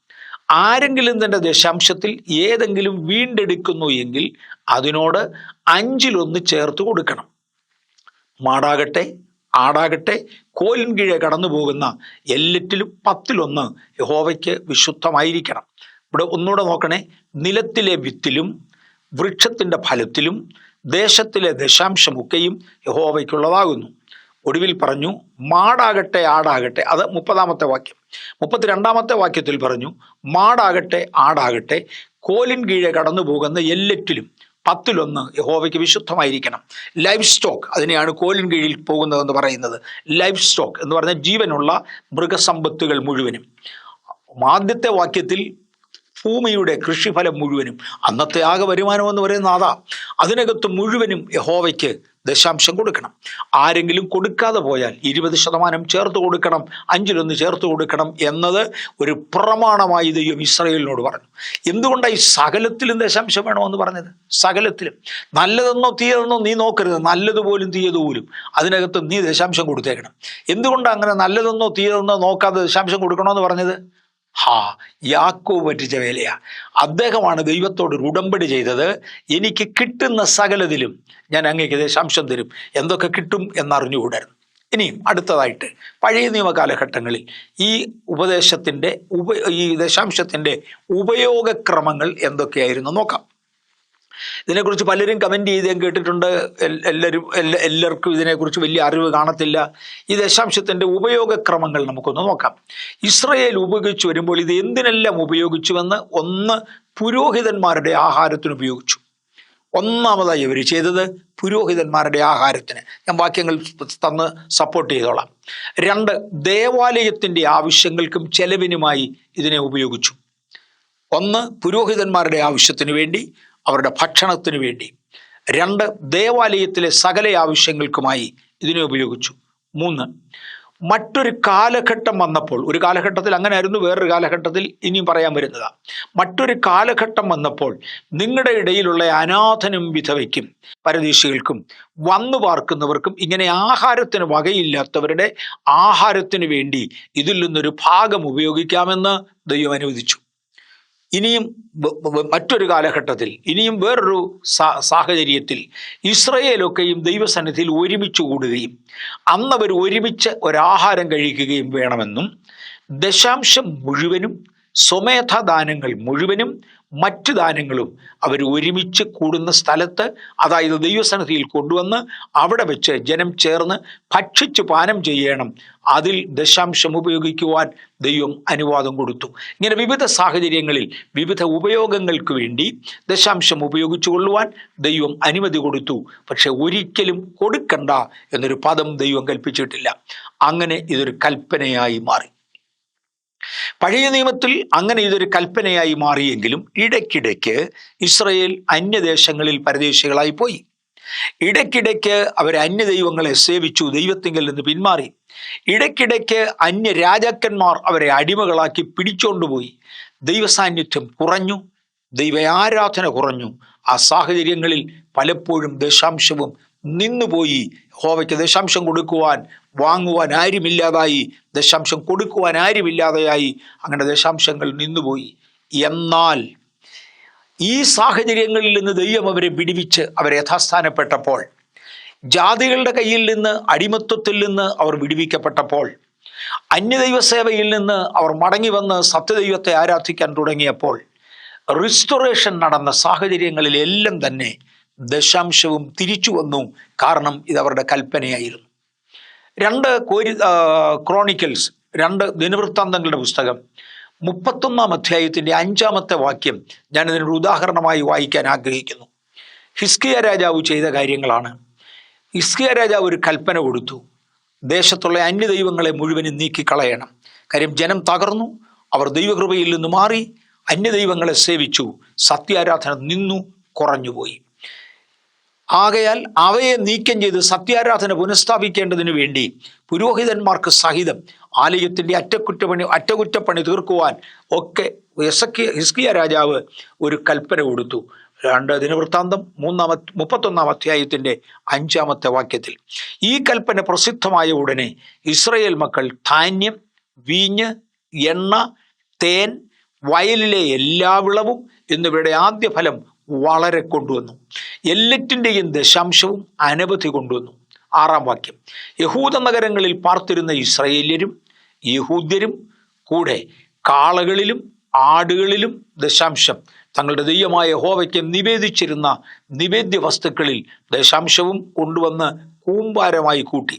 ആരെങ്കിലും തൻ്റെ ദശാംശത്തിൽ ഏതെങ്കിലും വീണ്ടെടുക്കുന്നു എങ്കിൽ അതിനോട് 1/5 ചേർത്ത് കൊടുക്കണം. മാടാകട്ടെ, ആടാകട്ടെ, കോലിൻ കീഴെ കടന്നു പോകുന്ന എല്ലാറ്റിലും 10 യഹോവയ്ക്ക് വിശുദ്ധമായിരിക്കണം. ഇവിടെ ഒന്നുകൂടെ നോക്കണേ: നിലത്തിലെ വിത്തിലും വൃക്ഷത്തിൻ്റെ ഫലത്തിലും ദേശത്തിലെ ദശാംശമൊക്കെയും യഹോവയ്ക്കുള്ളതാകുന്നു. ഒടുവിൽ പറഞ്ഞു, മാടാകട്ടെ, ആടാകട്ടെ. അത് 30-ാമത്തെ വാക്യം. 32-ാമത്തെ വാക്യത്തിൽ പറഞ്ഞു, മാടാകട്ടെ, ആടാകട്ടെ, കോലിൻ കീഴെ കടന്നു പോകുന്ന എല്ലാറ്റിലും 10 യഹോവയ്ക്ക് വിശുദ്ധമായിരിക്കണം. ലൈഫ് സ്റ്റോക്ക്, അതിനെയാണ് കോലിൻ കീഴിൽ പോകുന്നതെന്ന് പറയുന്നത്. ലൈഫ് സ്റ്റോക്ക് എന്ന് പറഞ്ഞാൽ ജീവനുള്ള മൃഗസമ്പത്തുകൾ മുഴുവനും. ആദ്യത്തെ വാക്യത്തിൽ ഭൂമിയുടെ കൃഷിഫലം മുഴുവനും, അന്നത്തെ ആകെ വരുമാനം എന്ന് പറയുന്ന അതാ. അതിനകത്ത് മുഴുവനും യഹോവയ്ക്ക് ദശാംശം കൊടുക്കണം. ആരെങ്കിലും കൊടുക്കാതെ പോയാൽ 20% ചേർത്ത് കൊടുക്കണം, 1/5 ചേർത്ത് കൊടുക്കണം എന്നത് ഒരു പ്രമാണമായി ദൈവം ഇസ്രായേലിനോട് പറഞ്ഞു. എന്തുകൊണ്ടാണ് ഈ സകലത്തിലും ദശാംശം വേണമെന്ന് പറഞ്ഞത്? സകലത്തിലും. നല്ലതെന്നോ തീയതെന്നോ നീ നോക്കരുത്, നല്ലതുപോലും തീയതുപോലും അതിനകത്ത് നീ ദശാംശം കൊടുത്തേക്കണം. എന്തുകൊണ്ടാണ് അങ്ങനെ നല്ലതെന്നോ തീയതെന്നോ നോക്കാതെ ദശാംശം കൊടുക്കണമെന്ന് പറഞ്ഞത്? യാക്കോബ് പറ്റിച്ച വേലയാ. അദ്ദേഹമാണ് ദൈവത്തോട് ഒരു ഉടമ്പടി ചെയ്തത്. എനിക്ക് കിട്ടുന്ന സകലതിലും ഞാൻ അങ്ങേക്ക് ദശാംശം തരും. എന്തൊക്കെ കിട്ടും എന്നറിഞ്ഞുകൂടായിരുന്നു. ഇനിയും അടുത്തതായിട്ട് പഴയ നിയമ കാലഘട്ടങ്ങളിൽ ഈ ഈ ദശാംശത്തിൻ്റെ ഉപയോഗക്രമങ്ങൾ എന്തൊക്കെയായിരുന്നു നോക്കാം. ഇതിനെക്കുറിച്ച് പലരും കമൻറ്റ് ചെയ്ത് ഞാൻ കേട്ടിട്ടുണ്ട്. എല്ലാവർക്കും ഇതിനെക്കുറിച്ച് വലിയ അറിവ് കാണത്തില്ല. ഈ ദശാംശത്തിൻ്റെ ഉപയോഗക്രമങ്ങൾ നമുക്കൊന്ന് നോക്കാം. ഇസ്രായേൽ ഉപയോഗിച്ചു വരുമ്പോൾ ഇത് എന്തിനെല്ലാം ഉപയോഗിച്ചുവെന്ന്. ഒന്ന്, പുരോഹിതന്മാരുടെ ആഹാരത്തിന് ഉപയോഗിച്ചു. ഒന്നാമതായി അവർ ചെയ്തത് പുരോഹിതന്മാരുടെ ആഹാരത്തിന്. ഞാൻ വാക്യങ്ങൾ തന്ന് സപ്പോർട്ട് ചെയ്തോളാം. 2, ദേവാലയത്തിൻ്റെ ആവശ്യങ്ങൾക്കും ചെലവിനുമായി ഇതിനെ ഉപയോഗിച്ചു. 1, പുരോഹിതന്മാരുടെ ആവശ്യത്തിന് വേണ്ടി, അവരുടെ ഭക്ഷണത്തിന് വേണ്ടി. 2, ദേവാലയത്തിലെ സകല ആവശ്യങ്ങൾക്കുമായി ഇതിനെ ഉപയോഗിച്ചു. 3, മറ്റൊരു കാലഘട്ടം വന്നപ്പോൾ, ഒരു കാലഘട്ടത്തിൽ അങ്ങനെ ആയിരുന്നു, വേറൊരു കാലഘട്ടത്തിൽ ഇനിയും പറയാൻ വരുന്നതാണ്. മറ്റൊരു കാലഘട്ടം വന്നപ്പോൾ നിങ്ങളുടെ ഇടയിലുള്ള അനാഥനും വിധവയ്ക്കും പരദേശികൾക്കും വന്നു പാർക്കുന്നവർക്കും ഇങ്ങനെ ആഹാരത്തിന് വകയില്ലാത്തവരുടെ ആഹാരത്തിന് വേണ്ടി ഇതിൽ നിന്നൊരു ഭാഗം ഉപയോഗിക്കാമെന്ന് ദൈവം അനുവദിച്ചു. ഇനിയും മറ്റൊരു കാലഘട്ടത്തിൽ, ഇനിയും വേറൊരു സാഹചര്യത്തിൽ ഇസ്രായേലൊക്കെയും ദൈവസന്നിധിയിൽ ഒരുമിച്ച് കൂടുകയും അന്നവർ ഒരുമിച്ച് ഒരാഹാരം കഴിക്കുകയും വേണമെന്നും ദശാംശം മുഴുവനും, സ്വമേധദാനങ്ങൾ മുഴുവനും, മറ്റു ദാനങ്ങളും അവർ ഒരുമിച്ച് കൂടുന്ന സ്ഥലത്ത്, അതായത് ദൈവസന്നിധിയിൽ കൊണ്ടുവന്ന് അവിടെ വെച്ച് ജനം ചേർന്ന് ഭക്ഷിച്ച് പാനം ചെയ്യണം. അതിൽ ദശാംശം ഉപയോഗിക്കുവാൻ ദൈവം അനുവാദം കൊടുത്തു. ഇങ്ങനെ വിവിധ സാഹചര്യങ്ങളിൽ വിവിധ ഉപയോഗങ്ങൾക്ക് വേണ്ടി ദശാംശം ഉപയോഗിച്ചു കൊള്ളുവാൻ ദൈവം അനുമതി കൊടുത്തു. പക്ഷെ ഒരിക്കലും കൊടുക്കണ്ട എന്നൊരു പദം ദൈവം കൽപ്പിച്ചിട്ടില്ല. അങ്ങനെ ഇതൊരു കൽപ്പനയായി മാറി. പഴയ നിയമത്തിൽ അങ്ങനെ ഇതൊരു കൽപ്പനയായി മാറിയെങ്കിലും ഇടയ്ക്കിടയ്ക്ക് ഇസ്രായേൽ അന്യദേശങ്ങളിൽ പരദേശികളായി പോയി. ഇടയ്ക്കിടയ്ക്ക് അവർ അന്യദൈവങ്ങളെ സേവിച്ചു, ദൈവത്തിങ്കൽ നിന്ന് പിന്മാറി. ഇടയ്ക്കിടയ്ക്ക് അന്യ രാജാക്കന്മാർ അവരെ അടിമകളാക്കി പിടിച്ചോണ്ടുപോയി. ദൈവസാന്നിധ്യം കുറഞ്ഞു, ദൈവ ആരാധന കുറഞ്ഞു. ആ സാഹചര്യങ്ങളിൽ പലപ്പോഴും ദശാംശവും നിന്നുപോയി. യഹോവയ്ക്ക് ദശാംശം കൊടുക്കുവാൻ വാങ്ങുവാൻ ആരുമില്ലാതായി, ദശാംശം കൊടുക്കുവാൻ ആരുമില്ലാതെയായി. അങ്ങനെ ദശാംശങ്ങൾ നിന്നുപോയി. എന്നാൽ ഈ സാഹചര്യങ്ങളിൽ നിന്ന് ദൈവം അവരെ വിടുവിച്ച് അവരെ യഥാസ്ഥാനപ്പെട്ടപ്പോൾ, ജാതികളുടെ കയ്യിൽ നിന്ന്, അടിമത്വത്തിൽ നിന്ന് അവർ വിടുവിക്കപ്പെട്ടപ്പോൾ, അന്യദൈവസേവയിൽ നിന്ന് അവർ മടങ്ങി വന്ന് സത്യദൈവത്തെ ആരാധിക്കാൻ തുടങ്ങിയപ്പോൾ, റിസ്റ്റോറേഷൻ നടന്ന സാഹചര്യങ്ങളിലെല്ലാം തന്നെ ദശാംശവും തിരിച്ചു വന്നു. കാരണം ഇത് അവരുടെ കൽപ്പനയായിരുന്നു. 2 ക്രോണിക്കൽസ്, 2 ദിനവൃത്താന്തങ്ങളുടെ പുസ്തകം 31-ാം അധ്യായത്തിൻ്റെ 5-ാമത്തെ വാക്യം ഞാൻ ഇതിനൊരു ഉദാഹരണമായി വായിക്കാൻ ആഗ്രഹിക്കുന്നു. ഹിസ്കിയ രാജാവ് ചെയ്ത കാര്യങ്ങളാണ്. ഹിസ്കിയ രാജാവ് ഒരു കൽപ്പന കൊടുത്തു, ദേശത്തുള്ള അന്യദൈവങ്ങളെ മുഴുവനും നീക്കിക്കളയണം. കാര്യം ജനം തകർന്നു, അവർ ദൈവകൃപയിൽ നിന്ന് മാറി, അന്യദൈവങ്ങളെ സേവിച്ചു, സത്യാരാധന നിന്നു, കുറഞ്ഞുപോയി. ആകയാൽ അവയെ നീക്കം ചെയ്ത് സത്യാരാധന പുനഃസ്ഥാപിക്കേണ്ടതിന് വേണ്ടി പുരോഹിതന്മാർക്ക് സഹിതം ആലയത്തിൻ്റെ അറ്റകുറ്റപ്പണി തീർക്കുവാൻ ഒക്കെ ഹിസ്കിയ രാജാവ് ഒരു കൽപ്പന കൊടുത്തു. 2 ദിനവൃത്താന്തം 31-ാം അധ്യായത്തിൻ്റെ 5-ാമത്തെ വാക്യത്തിൽ ഈ കൽപ്പന പ്രസിദ്ധമായ ഉടനെ ഇസ്രായേൽ മക്കൾ ധാന്യം, വീഞ്ഞ്, എണ്ണ, തേൻ, വയലിലെ എല്ലാ വിളവും എന്നിവയുടെ ആദ്യ ഫലം വളരെ കൊണ്ടുവന്നു. എല്ലാറ്റിൻ്റെയും ദശാംശവും അനവധി കൊണ്ടുവന്നു. 6-ാം വാക്യം യഹൂദ നഗരങ്ങളിൽ പാർത്തിരുന്ന ഇസ്രായേല്യരും യഹൂദ്യരും കൂടെ കാളകളിലും ആടുകളിലും ദശാംശം തങ്ങളുടെ ദൈവമായ യഹോവയ്ക്ക് നിവേദിച്ചിരുന്ന നിവേദ്യ വസ്തുക്കളിൽ ദശാംശവും കൊണ്ടുവന്ന് കൂമ്പാരമായി കൂട്ടി.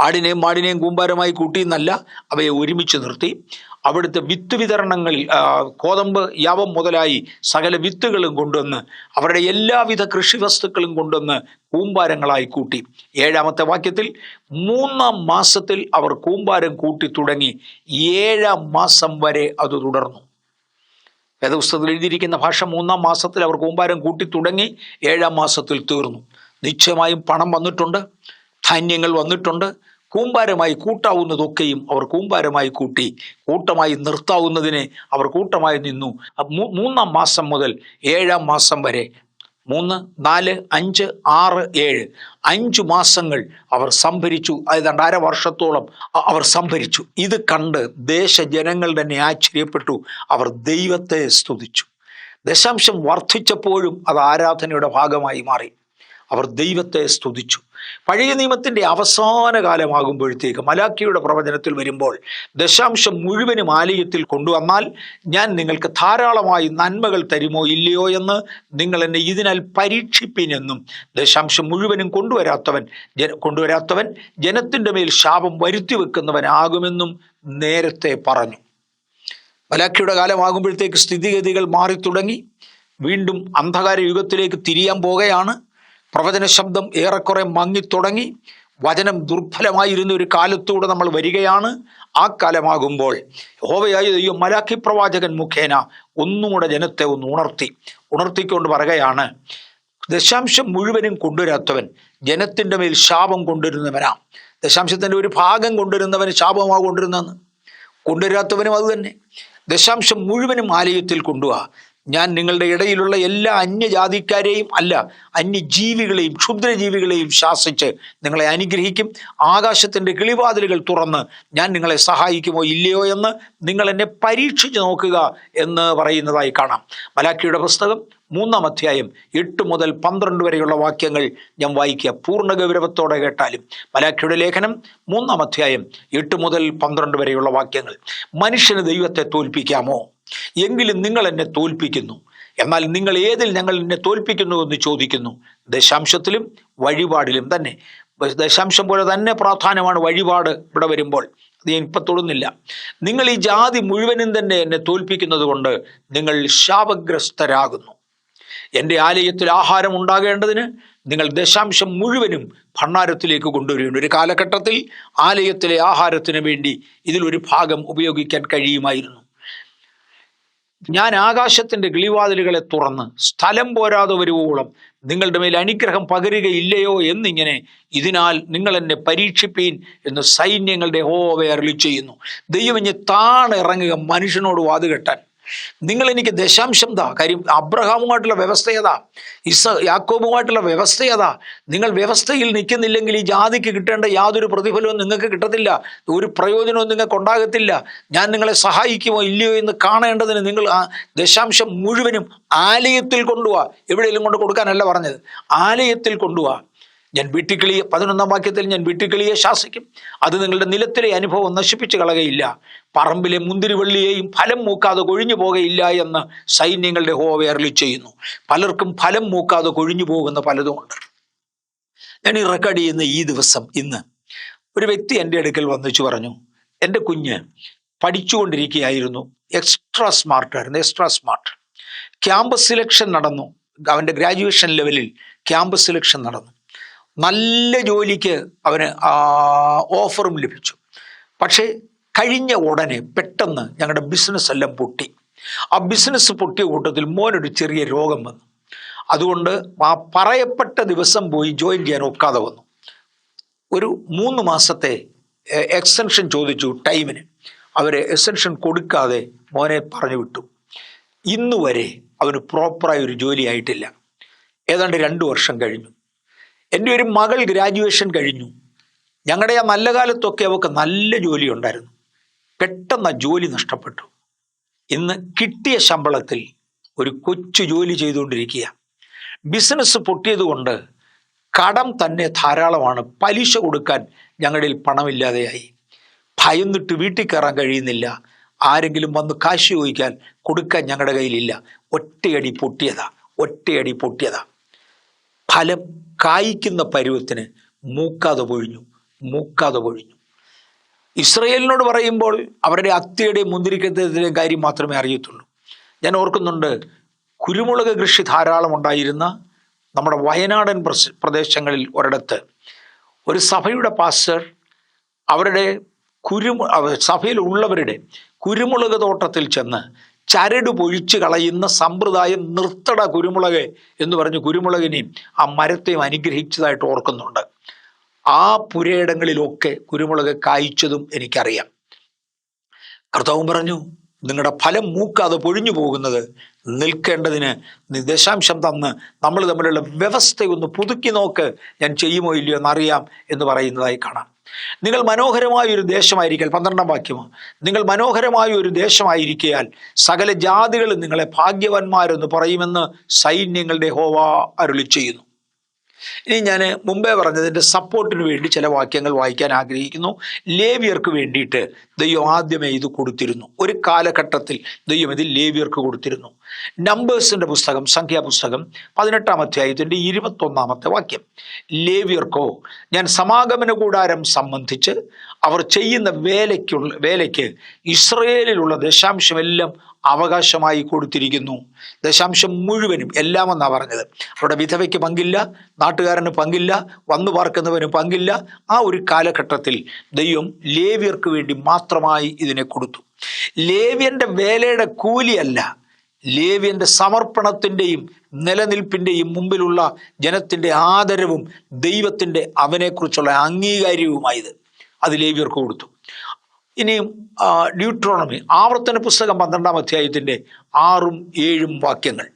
ആടിനെയും മാടിനെയും കൂമ്പാരമായി കൂട്ടി എന്നല്ല, അവയെ ഒരുമിച്ച് നിർത്തി. അവിടുത്തെ വിത്ത് വിതരണങ്ങളിൽ കോതമ്പ്, യാവം മുതലായി സകല വിത്തുകളും കൊണ്ടുവന്ന് അവരുടെ എല്ലാവിധ കൃഷി വസ്തുക്കളും കൊണ്ടുവന്ന് കൂമ്പാരങ്ങളായി കൂട്ടി. 7-ാമത്തെ വാക്യത്തിൽ 3-ാം മാസത്തിൽ അവർ കൂമ്പാരം കൂട്ടി തുടങ്ങി, 7-ാം മാസം വരെ അത് തുടർന്നു. വേദപുസ്തകത്തിൽ എഴുതിയിരിക്കുന്ന ഭാഷ 3-ാം മാസത്തിൽ അവർ കൂമ്പാരം കൂട്ടി തുടങ്ങി, 7-ാം മാസത്തിൽ തീർന്നു. നിശ്ചയമായും പണം വന്നിട്ടുണ്ട്, ധാന്യങ്ങൾ വന്നിട്ടുണ്ട്. കൂമ്പാരമായി കൂട്ടാവുന്നതൊക്കെയും അവർ കൂമ്പാരമായി കൂട്ടി, കൂട്ടമായി നിർത്താവുന്നതിനെ അവർ കൂട്ടമായി നിന്നു. 3-ാം മാസം മുതൽ 7-ാം മാസം വരെ 3, 4, 5, 6, 7 5 മാസങ്ങൾ അവർ സംഭരിച്ചു. ഏതാണ്ട് 1/2 വർഷത്തോളം അവർ സംഭരിച്ചു. ഇത് കണ്ട് ദേശജനങ്ങൾ തന്നെ ആശ്ചര്യപ്പെട്ടു. അവർ ദൈവത്തെ സ്തുതിച്ചു. ദശാംശം വർദ്ധിച്ചപ്പോഴും അത് ആരാധനയുടെ ഭാഗമായി മാറി. അവർ ദൈവത്തെ സ്തുതിച്ചു. പഴയ നിയമത്തിൻ്റെ അവസാന കാലമാകുമ്പോഴത്തേക്ക് മലാക്കിയുടെ പ്രവചനത്തിൽ വരുമ്പോൾ, ദശാംശം മുഴുവനും ആലയത്തിൽ കൊണ്ടുവന്നാൽ ഞാൻ നിങ്ങൾക്ക് ധാരാളമായി നന്മകൾ തരുമോ ഇല്ലയോ എന്ന് നിങ്ങൾ എന്നെ ഇതിനാൽ പരീക്ഷിപ്പിനെന്നും, ദശാംശം മുഴുവനും കൊണ്ടുവരാത്തവൻ ജനത്തിൻ്റെ മേൽ ശാപം വരുത്തി വെക്കുന്നവനാകുമെന്നും നേരത്തെ പറഞ്ഞു. മലാക്കിയുടെ കാലമാകുമ്പോഴത്തേക്ക് സ്ഥിതിഗതികൾ മാറി തുടങ്ങി. വീണ്ടും അന്ധകാര യുഗത്തിലേക്ക് തിരിയാൻ പോകുകയാണ്. പ്രവചന ശബ്ദം ഏറെക്കുറെ മങ്ങിത്തുടങ്ങി. വചനം ദുർബലമായിരുന്ന ഒരു കാലത്തൂടെ നമ്മൾ വരികയാണ്. ആ കാലമാകുമ്പോൾ യഹോവയായ ദൈവം മലാക്കി പ്രവാചകൻ മുഖേന ഒന്നുകൂടെ ജനത്തെ ഉണർത്തിക്കൊണ്ട് പറയുകയാണ്, ദശാംശം മുഴുവനും കൊണ്ടുവരാത്തവൻ ജനത്തിൻ്റെ മേൽ ശാപം കൊണ്ടുവരുന്നവനാ. ദശാംശത്തിൻ്റെ ഒരു ഭാഗം കൊണ്ടുവരുന്നവന് ശാപമാ കൊണ്ടുവരാത്തവനും അതുതന്നെ. ദശാംശം മുഴുവനും ആലയത്തിൽ കൊണ്ടുപോവാ. ഞാൻ നിങ്ങളുടെ ഇടയിലുള്ള എല്ലാ അന്യജാതിക്കാരെയും അല്ല, അന്യജീവികളെയും ക്ഷുദ്രജീവികളെയും ശാസിച്ച് നിങ്ങളെ അനുഗ്രഹിക്കും. ആകാശത്തിൻ്റെ കിളിവാതിലുകൾ തുറന്ന് ഞാൻ നിങ്ങളെ സഹായിക്കുമോ ഇല്ലയോ എന്ന് നിങ്ങൾ എന്നെ പരീക്ഷിച്ച് നോക്കുക എന്ന് പറയുന്നതായി കാണാം. മലാക്കിയുടെ പുസ്തകം 3-ാം അധ്യായം 8 മുതൽ 12 വരെയുള്ള വാക്യങ്ങൾ ഞാൻ വായിക്കുക. പൂർണ്ണ ഗൗരവത്തോടെ കേട്ടാലും. മലാക്കിയുടെ ലേഖനം 3-ാം അധ്യായം 8 മുതൽ 12 വരെയുള്ള വാക്യങ്ങൾ. മനുഷ്യന് ദൈവത്തെ തോൽപ്പിക്കാമോ? എങ്കിലും നിങ്ങൾ എന്നെ തോൽപ്പിക്കുന്നു. എന്നാൽ നിങ്ങൾ ഏതിൽ ഞങ്ങൾ എന്നെ തോൽപ്പിക്കുന്നു എന്ന് ചോദിക്കുന്നു. ദശാംശത്തിലും വഴിപാടിലും തന്നെ. ദശാംശം പോലെ തന്നെ പ്രാധാന്യമാണ് വഴിപാട് ഇവിടെ വരുമ്പോൾ. അത് ഞാൻ ഇപ്പം തൊടുന്നില്ല. നിങ്ങൾ ഈ ജാതി മുഴുവനും തന്നെ എന്നെ തോൽപ്പിക്കുന്നത് കൊണ്ട് നിങ്ങൾ ശാപഗ്രസ്തരാകുന്നു. എൻ്റെ ആലയത്തിൽ ആഹാരം ഉണ്ടാകേണ്ടതിന് നിങ്ങൾ ദശാംശം മുഴുവനും ഭണ്ഡാരത്തിലേക്ക് കൊണ്ടുവരികയാണ്. ഒരു കാലഘട്ടത്തിൽ ആലയത്തിലെ ആഹാരത്തിന് വേണ്ടി ഇതിലൊരു ഭാഗം ഉപയോഗിക്കാൻ കഴിയുമായിരുന്നു. ഞാൻ ആകാശത്തിൻ്റെ കിളിവാതിലുകളെ തുറന്ന് സ്ഥലം പോരാതെ വരുവോളം നിങ്ങളുടെ മേൽ അനുഗ്രഹം പകരുകയില്ലയോ എന്നിങ്ങനെ ഇതിനാൽ നിങ്ങൾ എന്നെ പരീക്ഷിപ്പീൻ എന്ന് സൈന്യങ്ങളുടെ യഹോവ അരുളിച്ചെയ്യുന്നു. ദൈവം ഇനി താണിറങ്ങുക മനുഷ്യനോട് വാതുകെട്ടാൻ. നിങ്ങൾ എനിക്ക് ദശാംശം താ. കാര്യം അബ്രഹാമുമായിട്ടുള്ള വ്യവസ്ഥ ഏതാ, യാക്കോബുമായിട്ടുള്ള വ്യവസ്ഥ ഏതാ? നിങ്ങൾ വ്യവസ്ഥയിൽ നിൽക്കുന്നില്ലെങ്കിൽ ഈ ജാതിക്ക് കിട്ടേണ്ട യാതൊരു പ്രതിഫലവും നിങ്ങൾക്ക് കിട്ടത്തില്ല, ഒരു പ്രയോജനവും നിങ്ങൾക്ക് ഉണ്ടാകത്തില്ല. ഞാൻ നിങ്ങളെ സഹായിക്കുമോ ഇല്ലയോ എന്ന് കാണേണ്ടതിന് നിങ്ങൾ ആ ദശാംശം മുഴുവനും ആലയത്തിൽ കൊണ്ടുപോവാ. എവിടെയെങ്കിലും കൊണ്ട് കൊടുക്കാനല്ല പറഞ്ഞത്, ആലയത്തിൽ കൊണ്ടുപോവാ. ഞാൻ വെട്ടിക്കിളിയെ 11-ാം വാക്യത്തിൽ ഞാൻ വെട്ടിക്കിളിയെ ശാസിക്കും, അത് നിങ്ങളുടെ നിലത്തിലെ അനുഭവം നശിപ്പിച്ചു കളകയില്ല. പറമ്പിലെ മുന്തിരിവള്ളിയെയും ഫലം മൂക്കാതെ കൊഴിഞ്ഞു പോകയില്ല എന്ന് സൈന്യങ്ങളുടെ യഹോവ അരുളിച്ചെയ്യുന്നു. പലർക്കും ഫലം മൂക്കാതെ കൊഴിഞ്ഞു പോകുന്ന പലതുമുണ്ട്. ഞാൻ ഈ റെക്കോർഡ് ചെയ്യുന്ന ഈ ദിവസം ഇന്ന് ഒരു വ്യക്തി എൻ്റെ അടുക്കൽ വന്നിച്ചു പറഞ്ഞു, എൻ്റെ കുഞ്ഞ് പഠിച്ചുകൊണ്ടിരിക്കുകയായിരുന്നു, എക്സ്ട്രാ സ്മാർട്ട്. ക്യാമ്പസ് സിലക്ഷൻ നടന്നു, അവൻ്റെ ഗ്രാജുവേഷൻ ലെവലിൽ ക്യാമ്പസ് സിലക്ഷൻ നടന്നു. നല്ല ജോലിക്ക് അവന് ഓഫറും ലഭിച്ചു. പക്ഷേ കഴിഞ്ഞ ഉടനെ പെട്ടെന്ന് ഞങ്ങളുടെ ബിസിനസ് എല്ലാം പൊട്ടി. ആ ബിസിനസ് പൊട്ടിയ കൂട്ടത്തിൽ മോനൊരു ചെറിയ രോഗം വന്നു. അതുകൊണ്ട് ആ പറയപ്പെട്ട ദിവസം പോയി ജോയിൻ ചെയ്യാൻ ഒക്കാതെ വന്നു. ഒരു 3 മാസത്തെ എക്സ്റ്റൻഷൻ ചോദിച്ചു ടൈമിന്. അവർ എക്സ്റ്റൻഷൻ കൊടുക്കാതെ മോനെ പറഞ്ഞു വിട്ടു. ഇന്നുവരെ അവന് പ്രോപ്പറായി ഒരു ജോലി ആയിട്ടില്ല. ഏതാണ്ട് 2 വർഷം കഴിഞ്ഞു. എൻ്റെ ഒരു മകൾ ഗ്രാജുവേഷൻ കഴിഞ്ഞു. ഞങ്ങളുടെ ആ നല്ല കാലത്തൊക്കെ അവൾക്ക് നല്ല ജോലി ഉണ്ടായിരുന്നു. പെട്ടെന്ന് ആ ജോലി നഷ്ടപ്പെട്ടു. ഇന്ന് കിട്ടിയ ശമ്പളത്തിൽ ഒരു കൊച്ചു ജോലി ചെയ്തുകൊണ്ടിരിക്കുക. ബിസിനസ് പൊട്ടിയത് കൊണ്ട് കടം തന്നെ ധാരാളമാണ്. പലിശ കൊടുക്കാൻ ഞങ്ങളുടെ പണമില്ലാതെയായി. ഭയന്നിട്ട് വീട്ടിൽ കയറാൻ കഴിയുന്നില്ല. ആരെങ്കിലും വന്ന് കാശ് ചോദിക്കാൻ കൊടുക്കാൻ ഞങ്ങളുടെ കയ്യിലില്ല. ഒറ്റയടി പൊട്ടിയതാ. ഫലം കായ്ക്കുന്ന പരുവത്തിന് മൂക്കാതെ പൊഴിഞ്ഞു. ഇസ്രയേലിനോട് പറയുമ്പോൾ അവരുടെ അത്തിയുടെയും മുന്തിരിക്കത്തിൻ്റെയും കാര്യം മാത്രമേ അറിയത്തുള്ളൂ. ഞാൻ ഓർക്കുന്നുണ്ട്, കുരുമുളക് കൃഷി ധാരാളം ഉണ്ടായിരുന്ന നമ്മുടെ വയനാടൻ പ്രദേശങ്ങളിൽ ഒരിടത്ത് ഒരു സഭയുടെ പാസ്റ്റർ അവരുടെ സഭയിലുള്ളവരുടെ കുരുമുളക് തോട്ടത്തിൽ ചെന്ന് ചരട് പൊഴിച്ച് കളയുന്ന സമ്പ്രദായം നിർത്തട കുരുമുളക് എന്ന് പറഞ്ഞ് കുരുമുളകിനെയും ആ മരത്തെയും അനുഗ്രഹിച്ചതായിട്ട് ഓർക്കുന്നുണ്ട്. ആ പുരയിടങ്ങളിലൊക്കെ കുരുമുളക് കായ്ച്ചതും എനിക്കറിയാം. കർത്താവ് പറഞ്ഞു, നിങ്ങളുടെ ഫലം മൂക്കാതെ പൊഴിഞ്ഞു പോകുന്നത് നിൽക്കേണ്ടതിന് ദശാംശം തന്ന് നമ്മൾ തമ്മിലുള്ള വ്യവസ്ഥയൊന്ന് പുതുക്കി നോക്ക്, ഞാൻ ചെയ്യുമോ ഇല്ലയോ എന്നറിയാം എന്ന് പറയുന്നതായി കാണാം. നിങ്ങൾ മനോഹരമായ ഒരു ദേശമായിരിക്കാൻ, 12-ാം വാക്യമോ, നിങ്ങൾ മനോഹരമായ ഒരു ദേശമായിരിക്കയാൽ സകല ജാതികളും നിങ്ങളെ ഭാഗ്യവാന്മാരെന്ന് പറയുമെന്ന് സൈന്യങ്ങളുടെ യഹോവ അരുളിച്ചെയ്യുന്നു. ഇനി ഞാൻ മുമ്പേ പറഞ്ഞതിൻ്റെ സപ്പോർട്ടിന് വേണ്ടി ചില വാക്യങ്ങൾ വായിക്കാൻ ആഗ്രഹിക്കുന്നു. ലേവ്യർക്ക് വേണ്ടിയിട്ട് ദൈവം ആദ്യമേ ഇത് കൊടുത്തിരുന്നു. ഒരു കാലഘട്ടത്തിൽ ദൈവം ഇത് ലേവ്യർക്ക് കൊടുത്തിരുന്നു. നമ്പേഴ്സിൻ്റെ പുസ്തകം, സംഖ്യാപുസ്തകം 18-ാം അധ്യായത്തിൻ്റെ 21-ാമത്തെ വാക്യം, ലേവ്യർക്കോ ഞാൻ സമാഗമന കൂടാരം സംബന്ധിച്ച് അവർ ചെയ്യുന്ന വേലയ്ക്ക് ഇസ്രയേലിലുള്ള ദശാംശമെല്ലാം അവകാശമായി കൊടുത്തിരിക്കുന്നു. ദശാംശം മുഴുവനും, എല്ലാം എന്നാ പറഞ്ഞത്. അവിടെ വിധവയ്ക്ക് പങ്കില്ല, നാട്ടുകാരന് പങ്കില്ല, വന്നു പാർക്കുന്നവന് പങ്കില്ല. ആ ഒരു കാലഘട്ടത്തിൽ ദൈവം ലേവ്യർക്ക് വേണ്ടി മാത്രമായി ഇതിനെ കൊടുത്തു. ലേവ്യന്റെ വേലയുടെ കൂലിയല്ല, ലേവ്യന്റെ സമർപ്പണത്തിൻ്റെയും നിലനിൽപ്പിൻ്റെയും മുമ്പിലുള്ള ജനത്തിൻ്റെ ആദരവും ദൈവത്തിൻ്റെ അവനെക്കുറിച്ചുള്ള അംഗീകാരവുമായത് അത് ലേവ്യർക്ക് കൊടുത്തു. ഇനിയും ഡ്യൂട്രോണമി, ആവർത്തന പുസ്തകം 12-ാം അധ്യായത്തിൻ്റെ 6ഉം 7ഉം വാക്യങ്ങൾ,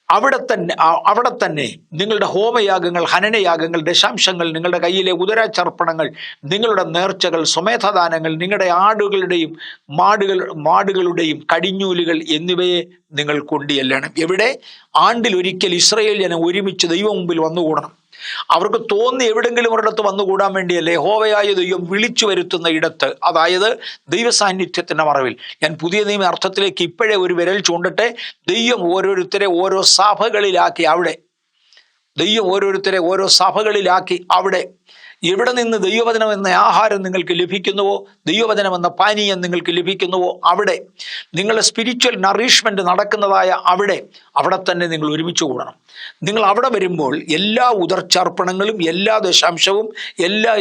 അവിടെ തന്നെ നിങ്ങളുടെ ഹോമയാഗങ്ങൾ, ഹനനയാഗങ്ങൾ, ദശാംശങ്ങൾ, നിങ്ങളുടെ കയ്യിലെ ഉദരാചർപ്പണങ്ങൾ, നിങ്ങളുടെ നേർച്ചകൾ, സ്വമേധദാനങ്ങൾ, നിങ്ങളുടെ ആടുകളുടെയും മാടുകളുടെയും കടിഞ്ഞൂലുകൾ എന്നിവയെ നിങ്ങൾ കൊണ്ടുചെല്ലണം. എവിടെ? ആണ്ടിലൊരിക്കൽ ഇസ്രായേൽ ജനം ഒരുമിച്ച് ദൈവം മുമ്പിൽ വന്നുകൂടണം. അവർക്ക് തോന്നി എവിടെങ്കിലും ഒരിടത്ത് വന്നുകൂടാൻ വേണ്ടിയല്ലേ യഹോവയായ ദൈവം വിളിച്ചു വരുത്തുന്ന ഇടത്ത്, അതായത് ദൈവസാന്നിധ്യത്തിൻ്റെ മറവിൽ. ഞാൻ പുതിയ നിയമ അർത്ഥത്തിലേക്ക് ഇപ്പോഴേ ഒരു വിരൽ ചൂണ്ടട്ടെ. ദൈവം ഓരോരുത്തരെ ഓരോ സഭകളിലാക്കി അവിടെ എവിടെ നിന്ന് ദൈവവചനം എന്ന ആഹാരം നിങ്ങൾക്ക് ലഭിക്കുന്നുവോ, ദൈവവചനം എന്ന പാനീയം നിങ്ങൾക്ക് ലഭിക്കുന്നുവോ, അവിടെ നിങ്ങളുടെ സ്പിരിച്വൽ നറിഷ്മെന്റ് നടക്കുന്നതായ അവിടെ തന്നെ നിങ്ങൾ ഒരുമിച്ച് കൂടണം. നിങ്ങൾ അവിടെ വരുമ്പോൾ എല്ലാ ഉദർച്ചാർപ്പണങ്ങളും എല്ലാ ദശാംശവും എല്ലാ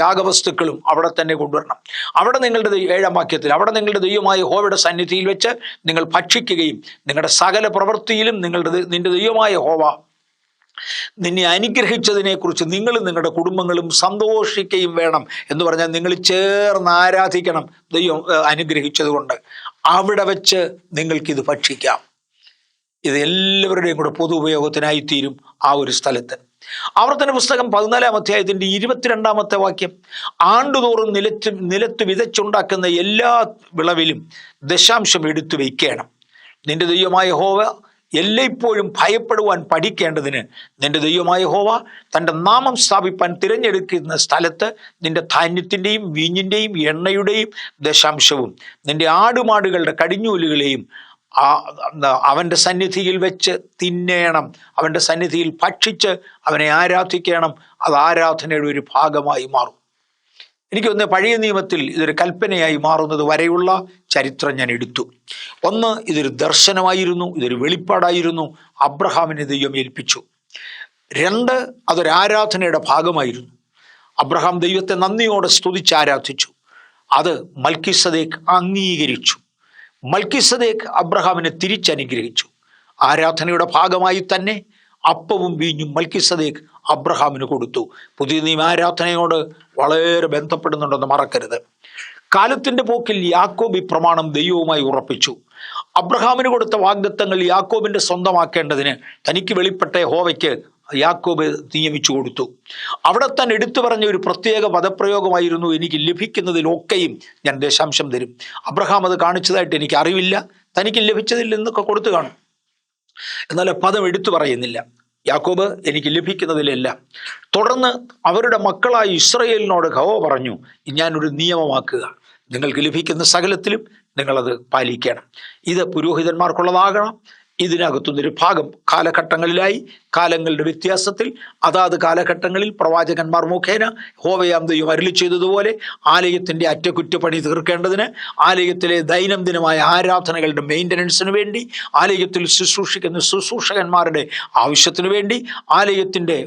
യാഗവസ്തുക്കളും അവിടെ തന്നെ കൊണ്ടുവരണം. അവിടെ നിങ്ങളുടെ 7-ാം വാക്യത്തിൽ അവിടെ നിങ്ങളുടെ ദൈവമായ യഹോവയുടെ സന്നിധിയിൽ വെച്ച് നിങ്ങൾ ഭക്ഷിക്കുകയും നിങ്ങളുടെ സകല പ്രവൃത്തിയിലും നിന്റെ ദൈവമായ യഹോവ നിന്നെ അനുഗ്രഹിച്ചതിനെ കുറിച്ച് നിങ്ങളും നിങ്ങളുടെ കുടുംബങ്ങളും സന്തോഷിക്കുകയും വേണം എന്ന് പറഞ്ഞാൽ നിങ്ങൾ ചേർന്ന് ആരാധിക്കണം. ദൈവം അനുഗ്രഹിച്ചത് കൊണ്ട് അവിടെ വെച്ച് നിങ്ങൾക്കിത് ഭക്ഷിക്കാം. ഇത് എല്ലാവരുടെയും കൂടെ പൊതു ഉപയോഗത്തിനായിത്തീരും ആ ഒരു സ്ഥലത്ത്. ആവർത്തന പുസ്തകം 14-ാം അധ്യായത്തിന്റെ 22-ാമത്തെ വാക്യം, ആണ്ടുതോറും നിലത്ത് വിതച്ചുണ്ടാക്കുന്ന എല്ലാ വിളവിലും ദശാംശം എടുത്തു വയ്ക്കണം. നിന്റെ ദൈവമായ യഹോവ എല്ലായ്പ്പോഴും ഭയപ്പെടുവാൻ പഠിക്കേണ്ടതിന് നിന്റെ ദൈവമായ യഹോവ തൻ്റെ നാമം സ്ഥാപിപ്പാൻ തിരഞ്ഞെടുക്കുന്ന സ്ഥലത്ത് നിന്റെ ധാന്യത്തിൻ്റെയും വീഞ്ഞിൻ്റെയും എണ്ണയുടെയും ദശാംശവും നിന്റെ ആടുമാടുകളുടെ കടിഞ്ഞൂലുകളെയും അവൻ്റെ സന്നിധിയിൽ വെച്ച് തിന്നേണം. അവൻ്റെ സന്നിധിയിൽ ഭക്ഷിച്ച് അവനെ ആരാധിക്കണം. അത് ആരാധനയുടെ ഒരു ഭാഗമായി മാറും. എനിക്ക് തോന്നുന്നത് പഴയ നിയമത്തിൽ ഇതൊരു കൽപ്പനയായി മാറുന്നത് വരെയുള്ള ചരിത്രം ഞാൻ എടുത്തു. ഒന്ന്, ഇതൊരു ദർശനമായിരുന്നു, ഇതൊരു വെളിപ്പാടായിരുന്നു, അബ്രഹാമിനെ ദൈവം ഏൽപ്പിച്ചു. 2, അതൊരു ആരാധനയുടെ ഭാഗമായിരുന്നു. അബ്രഹാം ദൈവത്തെ നന്ദിയോടെ സ്തുതിച്ച് ആരാധിച്ചു. അത് മൽക്കീസദേക്ക് അംഗീകരിച്ചു. മൽക്കീസദേക്ക് അബ്രഹാമിനെ തിരിച്ചനുഗ്രഹിച്ചു. ആരാധനയുടെ ഭാഗമായി തന്നെ അപ്പവും വീഞ്ഞും മൽക്കീസദേക്ക് അബ്രഹാമിന് കൊടുത്തു. പുതിയ നിയമ ആരാധനയോട് വളരെ ബന്ധപ്പെടുന്നുണ്ടെന്ന് മറക്കരുത്. കാലത്തിന്റെ പോക്കിൽ യാക്കോബ് ഈ പ്രമാണം ദൈവവുമായി ഉറപ്പിച്ചു. അബ്രഹാമിന് കൊടുത്ത വാഗ്ദത്തങ്ങൾ യാക്കോബിന്റെ സ്വന്തമാക്കേണ്ടതിന് തനിക്ക് വെളിപ്പെട്ട യഹോവയ്ക്ക് യാക്കോബ് നിയമിച്ചു കൊടുത്തു. അവിടെ തന്നെ എടുത്തു പറഞ്ഞ ഒരു പ്രത്യേക പദപ്രയോഗമായിരുന്നു, എനിക്ക് ലഭിക്കുന്നതിലൊക്കെയും ഞാൻ ദശാംശം തരും. അബ്രഹാം അത് കാണിച്ചതായിട്ട് എനിക്ക് അറിവില്ല, തനിക്ക് ലഭിച്ചതില്ലെന്നൊക്കെ കൊടുത്തു കാണും. എന്നാൽ പദം എടുത്തു പറയുന്നില്ല. യാക്കോബ് എനിക്ക് ലഭിക്കുന്നതിലെല്ലാം. തുടർന്ന് അവരുടെ മക്കളായ ഇസ്രായേലിനോട് യഹോവ പറഞ്ഞു, ഞാനൊരു നിയമമാക്കുക, നിങ്ങൾക്ക് ലഭിക്കുന്ന സകലത്തിലും നിങ്ങളത് പാലിക്കണം. ഇത് പുരോഹിതന്മാർക്കുള്ളതാകണം. ഇതിനകത്തുനിന്നൊരു ഭാഗം കാലഘട്ടങ്ങളിലായി, കാലങ്ങളുടെ വ്യത്യാസത്തിൽ അതാത് കാലഘട്ടങ്ങളിൽ പ്രവാചകന്മാർ മുഖേന യഹോവയാം ദൈവം അരുളി ചെയ്തതുപോലെ ആലയത്തിൻ്റെ അറ്റകുറ്റപ്പണി തീർക്കേണ്ടതിന്, ആലയത്തിലെ ദൈനംദിനമായ ആരാധനകളുടെ മെയിൻ്റനൻസിന് വേണ്ടി, ആലയത്തിൽ ശുശ്രൂഷിക്കുന്ന ശുശ്രൂഷകന്മാരുടെ ആവശ്യത്തിന് വേണ്ടി, ആലയത്തിൻ്റെ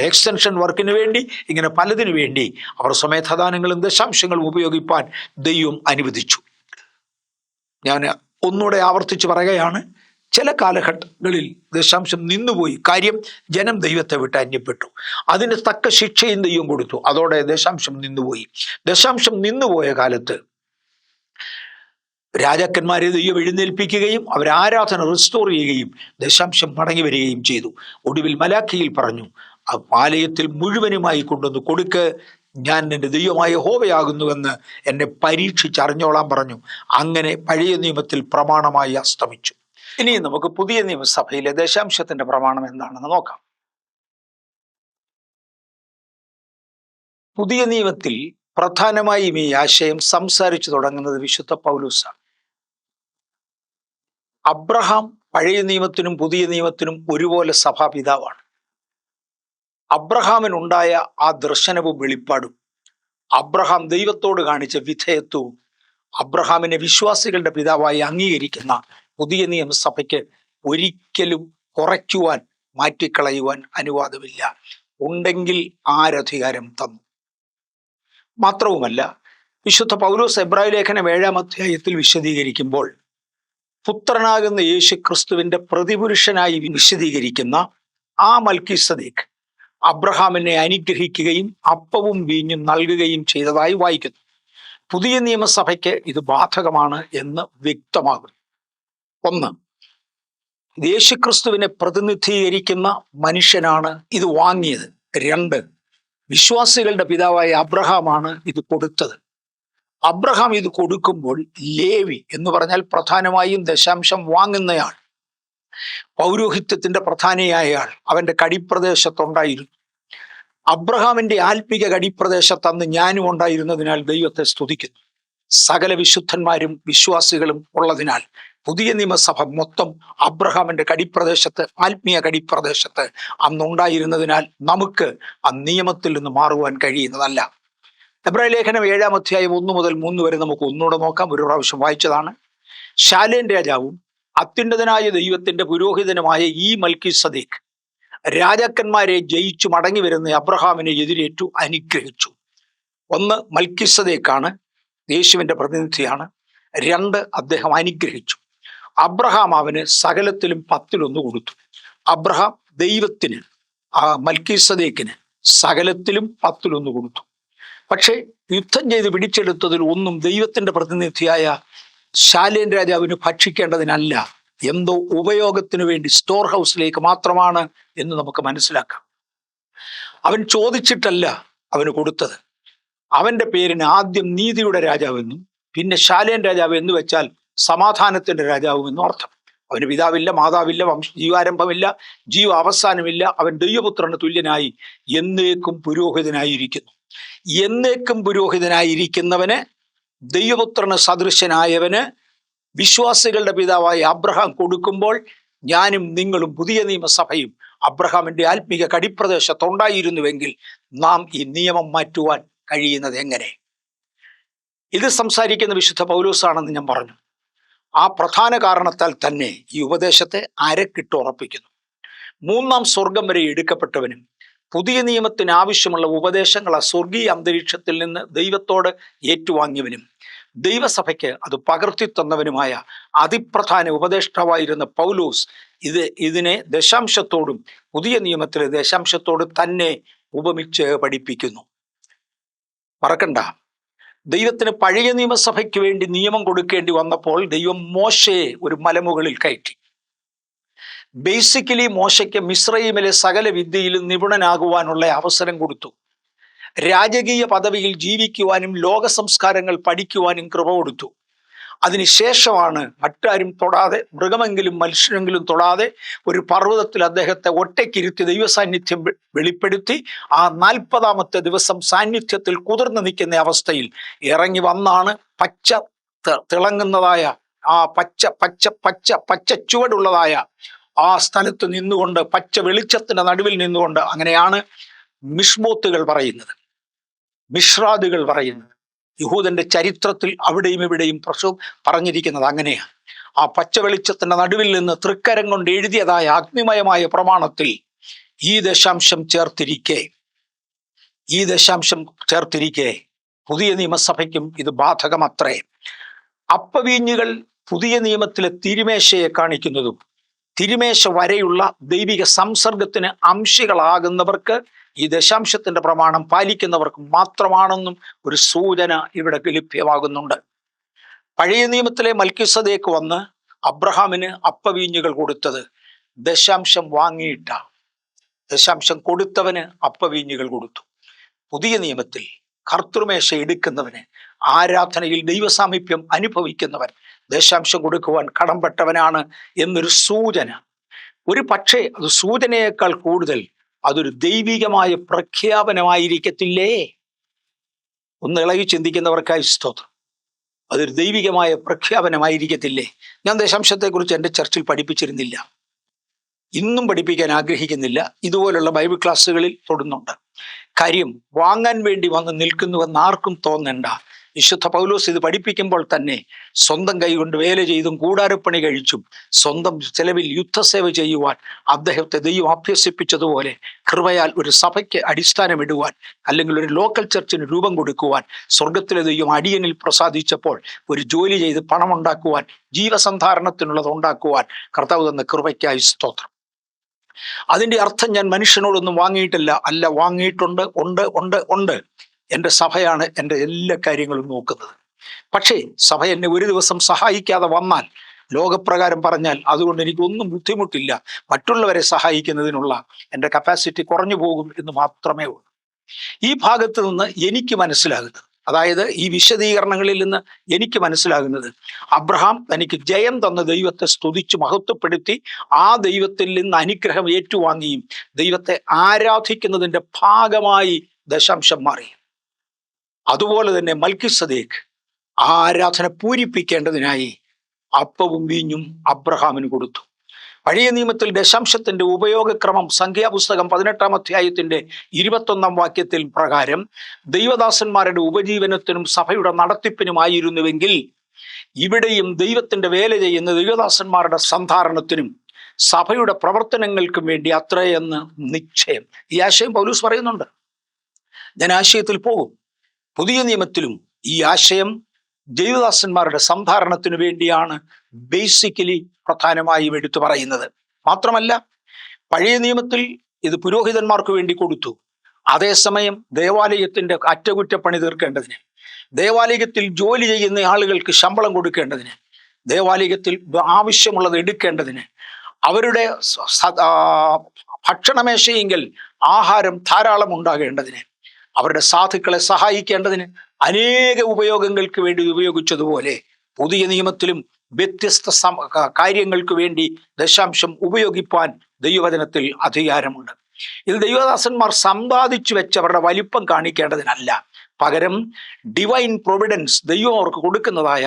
എക്സ്റ്റൻഷൻ വർക്കിന് വേണ്ടി, ഇങ്ങനെ പലതിനു വേണ്ടി അവർ സ്വമേധദാനങ്ങളും ദശാംശങ്ങളും ഉപയോഗിപ്പാൻ ദൈവം അനുവദിച്ചു. ഞാൻ ഒന്നുകൂടെ ആവർത്തിച്ച് പറയുകയാണ്, ചില കാലഘട്ടങ്ങളിൽ ദശാംശം നിന്നുപോയി. കാര്യം, ജനം ദൈവത്തെ വിട്ട് അന്യപ്പെട്ടു. അതിന് തക്ക ശിക്ഷയും ദൈവം കൊടുത്തു. അതോടെ ദശാംശം നിന്നുപോയി. ദശാംശം നിന്നുപോയ കാലത്ത് രാജാക്കന്മാരെ ദൈവം എഴുന്നേൽപ്പിക്കുകയും അവർ ആരാധന റിസ്റ്റോർ ചെയ്യുകയും ദശാംശം മടങ്ങി വരികയും ചെയ്തു. ഒടുവിൽ മലാഖിയിൽ പറഞ്ഞു, ആലയത്തിൽ മുഴുവനുമായി കൊണ്ടുവന്ന് കൊടുക്ക്, ഞാൻ നിന്റെ ദൈവമായ യഹോവയാകുന്നുവെന്ന് എന്നെ പരീക്ഷിച്ചറിഞ്ഞോളാൻ പറഞ്ഞു. അങ്ങനെ പഴയ നിയമത്തിൽ പ്രമാണമായി അസ്തമിച്ചു. ഇനി നമുക്ക് പുതിയ നിയമസഭയിലെ ദശാംശത്തിന്റെ പ്രമാണം എന്താണെന്ന് നോക്കാം. പുതിയ നിയമത്തിൽ പ്രധാനമായും ഈ ആശയം സംസാരിച്ചു തുടങ്ങുന്നത് വിശുദ്ധ പൗലോസാണ്. അബ്രഹാം പഴയ നിയമത്തിനും പുതിയ നിയമത്തിനും ഒരുപോലെ സഭാപിതാവാണ്. അബ്രഹാമിനുണ്ടായ ആ ദർശനവും വെളിപ്പാടും, അബ്രഹാം ദൈവത്തോട് കാണിച്ച വിധേയത്വവും, അബ്രഹാമിനെ വിശ്വാസികളുടെ പിതാവായി അംഗീകരിക്കുന്ന പുതിയ നിയമസഭയ്ക്ക് ഒരിക്കലും കുറയ്ക്കുവാൻ, മാറ്റിക്കളയുവാൻ അനുവാദമില്ല. ഉണ്ടെങ്കിൽ ആരധികാരം തന്നു. മാത്രവുമല്ല, വിശുദ്ധ പൗലോസ് എബ്രായ ലേഖനം 7-ാം അധ്യായത്തിൽ വിശദീകരിക്കുമ്പോൾ പുത്രനാകുന്ന യേശു ക്രിസ്തുവിന്റെ പ്രതിപുരുഷനായി വിശദീകരിക്കുന്ന ആ മൽക്കീസദേക്ക് അബ്രഹാമിനെ അനുഗ്രഹിക്കുകയും അപ്പവും വീഞ്ഞും നൽകുകയും ചെയ്തതായി വായിക്കുന്നു. പുതിയ നിയമസഭയ്ക്ക് ഇത് ബാധകമാണ് എന്ന് വ്യക്തമാകുന്നു. 1, യേശുക്രിസ്തുവിനെ പ്രതിനിധീകരിക്കുന്ന മനുഷ്യനാണ് ഇത് വാങ്ങിയത്. 2, വിശ്വാസികളുടെ പിതാവായ അബ്രഹാമാണ് ഇത് കൊടുത്തത്. അബ്രഹാം ഇത് കൊടുക്കുമ്പോൾ ലേവി എന്ന് പറഞ്ഞാൽ പ്രധാനമായും ദശാംശം വാങ്ങുന്നയാൾ, പൗരോഹിത്യത്തിന്റെ പ്രധാനിയായ ആൾ, അവന്റെ കടിപ്രദേശത്തുണ്ടായിരുന്നു. അബ്രഹാമിന്റെ ആത്മിക കടിപ്രദേശത്ത് അന്ന് ഞാനും ഉണ്ടായിരുന്നതിനാൽ ദൈവത്തെ സ്തുതിക്കുന്നു. സകല വിശുദ്ധന്മാരും വിശ്വാസികളും ഉള്ളതിനാൽ പുതിയ നിയമസഭ മൊത്തം അബ്രഹാമിന്റെ കടിപ്രദേശത്ത്, ആത്മീയ കടിപ്രദേശത്ത് അന്നുണ്ടായിരുന്നതിനാൽ നമുക്ക് ആ നിയമത്തിൽ നിന്ന് മാറുവാൻ കഴിയുന്നതല്ല. എബ്രായ ലേഖനം 7-ാം അധ്യായം 1 മുതൽ 3 വരെ നമുക്ക് ഒന്നുകൂടെ നോക്കാം. ഒരു പ്രാവശ്യം വായിച്ചതാണ്. ശാലേം രാജാവും അത്യുന്നതനായ ദൈവത്തിന്റെ പുരോഹിതനുമായ ഈ മൽക്കീസദേക്ക് രാജാക്കന്മാരെ ജയിച്ചു മടങ്ങി വരുന്ന അബ്രഹാമിനെ എതിരേറ്റു അനുഗ്രഹിച്ചു. 1, മൽക്കീസദേക്കാണ്, യേശുവിന്റെ പ്രതിനിധിയാണ്. 2, അദ്ദേഹം അനുഗ്രഹിച്ചു. അബ്രഹാം അവന് സകലത്തിലും 10-1 കൊടുത്തു. അബ്രഹാം ദൈവത്തിന്, മൽക്കീസദേക്കിന് സകലത്തിലും 10-1 കൊടുത്തു. പക്ഷേ യുദ്ധം ചെയ്ത് പിടിച്ചെടുത്തതിൽ ഒന്നും ദൈവത്തിന്റെ പ്രതിനിധിയായ ശാലേം രാജാവിന് ഭക്ഷിക്കേണ്ടതിനല്ല, എന്തോ ഉപയോഗത്തിനു വേണ്ടി സ്റ്റോർ ഹൗസിലേക്ക് മാത്രമാണ് എന്ന് നമുക്ക് മനസ്സിലാക്കാം. അവൻ ചോദിച്ചിട്ടല്ല അവന് കൊടുത്തത്. അവന്റെ പേരിന് ആദ്യം നീതിയുടെ രാജാവെന്നും പിന്നെ ശാലേം രാജാവ് എന്ന് വെച്ചാൽ സമാധാനത്തിന്റെ രാജാവുമെന്നും അർത്ഥം. അവന് പിതാവില്ല, മാതാവില്ല, ജീവാരംഭമില്ല, ജീവ അവസാനമില്ല. അവൻ ദൈവപുത്രന് തുല്യനായി എന്നേക്കും പുരോഹിതനായിരിക്കുന്നു. എന്നേക്കും പുരോഹിതനായിരിക്കുന്നവന്, ദൈവപുത്രന് സദൃശനായവന് വിശ്വാസികളുടെ പിതാവായ അബ്രഹാം കൊടുക്കുമ്പോൾ ഞാനും നിങ്ങളും പുതിയ നിയമസഭയും അബ്രഹാമിന്റെ ആത്മീക കടിപ്രദേശത്തുണ്ടായിരുന്നുവെങ്കിൽ നാം ഈ നിയമം മാറ്റുവാൻ കഴിയുന്നത് എങ്ങനെ? ഇത് സംസാരിക്കുന്ന വിശുദ്ധ പൗലോസാണെന്ന് ഞാൻ പറഞ്ഞു. ആ പ്രധാന കാരണത്താൽ തന്നെ ഈ ഉപദേശത്തെ അരക്കിട്ട് ഉറപ്പിക്കുന്നു. 3-ാം സ്വർഗം വരെ എടുക്കപ്പെട്ടവനും പുതിയ നിയമത്തിന് ആവശ്യമുള്ള ഉപദേശങ്ങൾ ആ സ്വർഗീയ അന്തരീക്ഷത്തിൽ നിന്ന് ദൈവത്തോട് ഏറ്റുവാങ്ങിയവനും ദൈവസഭയ്ക്ക് അത് പകർത്തി തന്നവനുമായ അതിപ്രധാന ഉപദേഷ്ടാവായിരുന്ന പൗലോസ് ഇതിനെ ദശാംശത്തോടും പുതിയ നിയമത്തിലെ ദശാംശത്തോടും തന്നെ ഉപമിച്ച് പഠിപ്പിക്കുന്നു. മറക്കണ്ട, ദൈവത്തിന് പഴയ നിയമസഭയ്ക്ക് വേണ്ടി നിയമം കൊടുക്കേണ്ടി വന്നപ്പോൾ ദൈവം മോശയെ ഒരു മലമുകളിൽ കയറ്റി. ബേസിക്കലി മോശയ്ക്ക് മിസ്രയീമിലെ സകല വിദ്യയിലും നിപുണനാകുവാനുള്ള അവസരം കൊടുത്തു. രാജകീയ പദവിയിൽ ജീവിക്കുവാനും ലോക സംസ്കാരങ്ങൾ പഠിക്കുവാനും കൃപ കൊടുത്തു. അതിനുശേഷമാണ് മറ്റാരും തൊടാതെ, മൃഗമെങ്കിലും മനുഷ്യരെങ്കിലും തൊടാതെ ഒരു പർവ്വതത്തിൽ അദ്ദേഹത്തെ ഒറ്റയ്ക്കിരുത്തി ദൈവസാന്നിധ്യം വെളിപ്പെടുത്തി ആ 40-ാമത്തെ ദിവസം സാന്നിധ്യത്തിൽ കുതിർന്നു നിൽക്കുന്ന അവസ്ഥയിൽ ഇറങ്ങി വന്നാണ് പച്ച തിളങ്ങുന്നതായ ആ പച്ച ചുവടുള്ളതായ ആ സ്ഥലത്ത് നിന്നുകൊണ്ട്, പച്ച വെളിച്ചത്തിന്റെ നടുവിൽ നിന്നുകൊണ്ട്, അങ്ങനെയാണ് മിഷ്മോത്തുകൾ പറയുന്നത്, മിഷ്രാദുകൾ പറയുന്നത്. യഹൂദന്റെ ചരിത്രത്തിൽ അവിടെയും ഇവിടെയും പറഞ്ഞിരിക്കുന്നത് അങ്ങനെയാണ്. ആ പച്ച വെളിച്ചത്തിന്റെ നടുവിൽ നിന്ന് തൃക്കരം കൊണ്ട് എഴുതിയതായ അഗ്നിമയമായ പ്രമാണത്തിൽ ഈ ദശാംശം ചേർത്തിരിക്കെ പുതിയ നിയമസഭയ്ക്കും ഇത് ബാധകമത്രേ. അപ്പവീഞ്ഞുകൾ പുതിയ നിയമത്തിലെ തിരുമേശയെ കാണിക്കുന്നതും തിരുമേശ വരെയുള്ള ദൈവിക സംസർഗത്തിന് അംശികളാകുന്നവർക്ക്, ഈ ദശാംശത്തിന്റെ പ്രമാണം പാലിക്കുന്നവർക്ക് മാത്രമാണെന്നും ഒരു സൂചന ഇവിടെ ലഭ്യമാകുന്നുണ്ട്. പഴയ നിയമത്തിലെ മൽക്കീസദേക്ക് വന്ന് അബ്രഹാമിന് അപ്പവീഞ്ഞുകൾ കൊടുത്തത് ദശാംശം വാങ്ങിയിട്ട, ദശാംശം കൊടുത്തവന് അപ്പവീഞ്ഞുകൾ കൊടുത്തു. പുതിയ നിയമത്തിൽ കർത്തൃമേശ എടുക്കുന്നവന്, ആരാധനയിൽ ദൈവസാമീപ്യം അനുഭവിക്കുന്നവൻ ദശാംശം കൊടുക്കുവാൻ കടംപെട്ടവനാണ് എന്നൊരു സൂചന. ഒരു പക്ഷേ അത് സൂചനയേക്കാൾ കൂടുതൽ അതൊരു ദൈവികമായ പ്രഖ്യാപനമായിരിക്കത്തില്ലേ? ഒന്ന് ഇളകി ചിന്തിക്കുന്നവർക്കായി സ്തോത്രം. അതൊരു ദൈവികമായ പ്രഖ്യാപനമായിരിക്കത്തില്ലേ? ഞാൻ ദശാംശത്തെക്കുറിച്ച് എൻ്റെ ചർച്ചിൽ പഠിപ്പിച്ചിരുന്നില്ല, ഇന്നും പഠിപ്പിക്കാൻ ആഗ്രഹിക്കുന്നില്ല. ഇതുപോലുള്ള ബൈബിൾ ക്ലാസ്സുകളിൽ തൊടുന്നുണ്ട്. കാര്യം വാങ്ങാൻ വേണ്ടി വന്ന് നിൽക്കുന്നുവെന്ന് ആർക്കും തോന്നണ്ട. വിശുദ്ധ പൗലോസ് ഇത് പഠിപ്പിക്കുമ്പോൾ തന്നെ സ്വന്തം കൈകൊണ്ട് വേല ചെയ്തും കൂടാരപ്പണി കഴിച്ചും സ്വന്തം ചെലവിൽ യുദ്ധസേവ ചെയ്യുവാൻ അദ്ദേഹത്തെ ദൈവം അഭ്യസിപ്പിച്ചതുപോലെ കൃപയാൽ ഒരു സഭയ്ക്ക് അടിസ്ഥാനമിടുവാൻ, അല്ലെങ്കിൽ ഒരു ലോക്കൽ ചർച്ചിന് രൂപം കൊടുക്കുവാൻ സ്വർഗത്തിലെ ദൈവം അടിയനിൽ പ്രസാദിച്ചപ്പോൾ ഒരു ജോലി ചെയ്ത് പണമുണ്ടാക്കുവാൻ, ജീവസന്ധാരണത്തിനുള്ളത് ഉണ്ടാക്കുവാൻ കർത്താവ് തന്ന കൃപയ്ക്കായി സ്തോത്രം. അതിൻ്റെ അർത്ഥം ഞാൻ മനുഷ്യനോടൊന്നും വാങ്ങിയിട്ടില്ല, അല്ല, വാങ്ങിയിട്ടുണ്ട്, ഉണ്ട്. എൻ്റെ സഭയാണ് എൻ്റെ എല്ലാ കാര്യങ്ങളും നോക്കുന്നത്. പക്ഷേ സഭ എന്നെ ഒരു ദിവസം സഹായിക്കാതെ വന്നാൽ, ലോകപ്രകാരം പറഞ്ഞാൽ, അതുകൊണ്ട് എനിക്കൊന്നും ബുദ്ധിമുട്ടില്ല. മറ്റുള്ളവരെ സഹായിക്കുന്നതിനുള്ള എൻ്റെ കപ്പാസിറ്റി കുറഞ്ഞു പോകും എന്ന് മാത്രമേ ഉള്ളൂ. ഈ ഭാഗത്ത് നിന്ന് എനിക്ക് മനസ്സിലാകുന്നത്, അതായത് ഈ വിശദീകരണങ്ങളിൽ നിന്ന് എനിക്ക് മനസ്സിലാകുന്നത്, അബ്രഹാം തനിക്ക് ജയം തന്ന ദൈവത്തെ സ്തുതിച്ച് മഹത്വപ്പെടുത്തി ആ ദൈവത്തിൽ നിന്ന് അനുഗ്രഹം ഏറ്റുവാങ്ങിയും ദൈവത്തെ ആരാധിക്കുന്നതിൻ്റെ ഭാഗമായി ദശാംശം മാറി. അതുപോലെ തന്നെ മൽക്കീസദേക്ക് ആ ആരാധന പൂരിപ്പിക്കേണ്ടതിനായി അപ്പവും വീഞ്ഞും അബ്രഹാമിന് കൊടുത്തു. പഴയ നിയമത്തിൽ ദശാംശത്തിന്റെ ഉപയോഗക്രമം സംഖ്യാപുസ്തകം 18-ാം അധ്യായത്തിന്റെ 21-ാം വാക്യത്തിൽ പ്രകാരം ദൈവദാസന്മാരുടെ ഉപജീവനത്തിനും സഭയുടെ നടത്തിപ്പിനുമായിരുന്നുവെങ്കിൽ, ഇവിടെയും ദൈവത്തിന്റെ വേല ചെയ്യുന്ന ദൈവദാസന്മാരുടെ സന്ധാരണത്തിനും സഭയുടെ പ്രവർത്തനങ്ങൾക്കും വേണ്ടി അത്രയെന്ന് നിശ്ചയം. ഈ ആശയം പൗലോസ് പറയുന്നുണ്ട്. ഞാൻ ആശയത്തിൽ പോകും. പുതിയ നിയമത്തിലും ഈ ആശയം ദൈവദാസന്മാരുടെ സന്ധാരണത്തിനു വേണ്ടിയാണ് ബേസിക്കലി പ്രധാനമായും എടുത്തു പറയുന്നത്. മാത്രമല്ല, പഴയ നിയമത്തിൽ ഇത് പുരോഹിതന്മാർക്ക് വേണ്ടി കൊടുത്തു. അതേസമയം ദേവാലയത്തിന്റെ അറ്റകുറ്റപ്പണി തീർക്കേണ്ടതിന്, ദേവാലയത്തിൽ ജോലി ചെയ്യുന്ന ആളുകൾക്ക് ശമ്പളം കൊടുക്കേണ്ടതിന്, ദേവാലയത്തിൽ ആവശ്യമുള്ളത് എടുക്കേണ്ടതിന്, അവരുടെ ഭക്ഷണമേശയെങ്കിൽ ആഹാരം ധാരാളം ഉണ്ടാകേണ്ടതിന്, അവരുടെ സാധുക്കളെ സഹായിക്കേണ്ടതിന് അനേക ഉപയോഗങ്ങൾക്ക് വേണ്ടി ഉപയോഗിച്ചതുപോലെ പുതിയ നിയമത്തിലും വ്യത്യസ്ത കാര്യങ്ങൾക്ക് വേണ്ടി ദശാംശം ഉപയോഗിപ്പാൻ ദൈവവചനത്തിൽ അധികാരമുണ്ട്. ഇത് ദൈവദാസന്മാർ സമ്പാദിച്ചു വെച്ചവരുടെ വലിപ്പം കാണിക്കേണ്ടതിനല്ല, പകരം ഡിവൈൻ പ്രൊവിഡൻസ്, ദൈവം അവർക്ക് കൊടുക്കുന്നതായ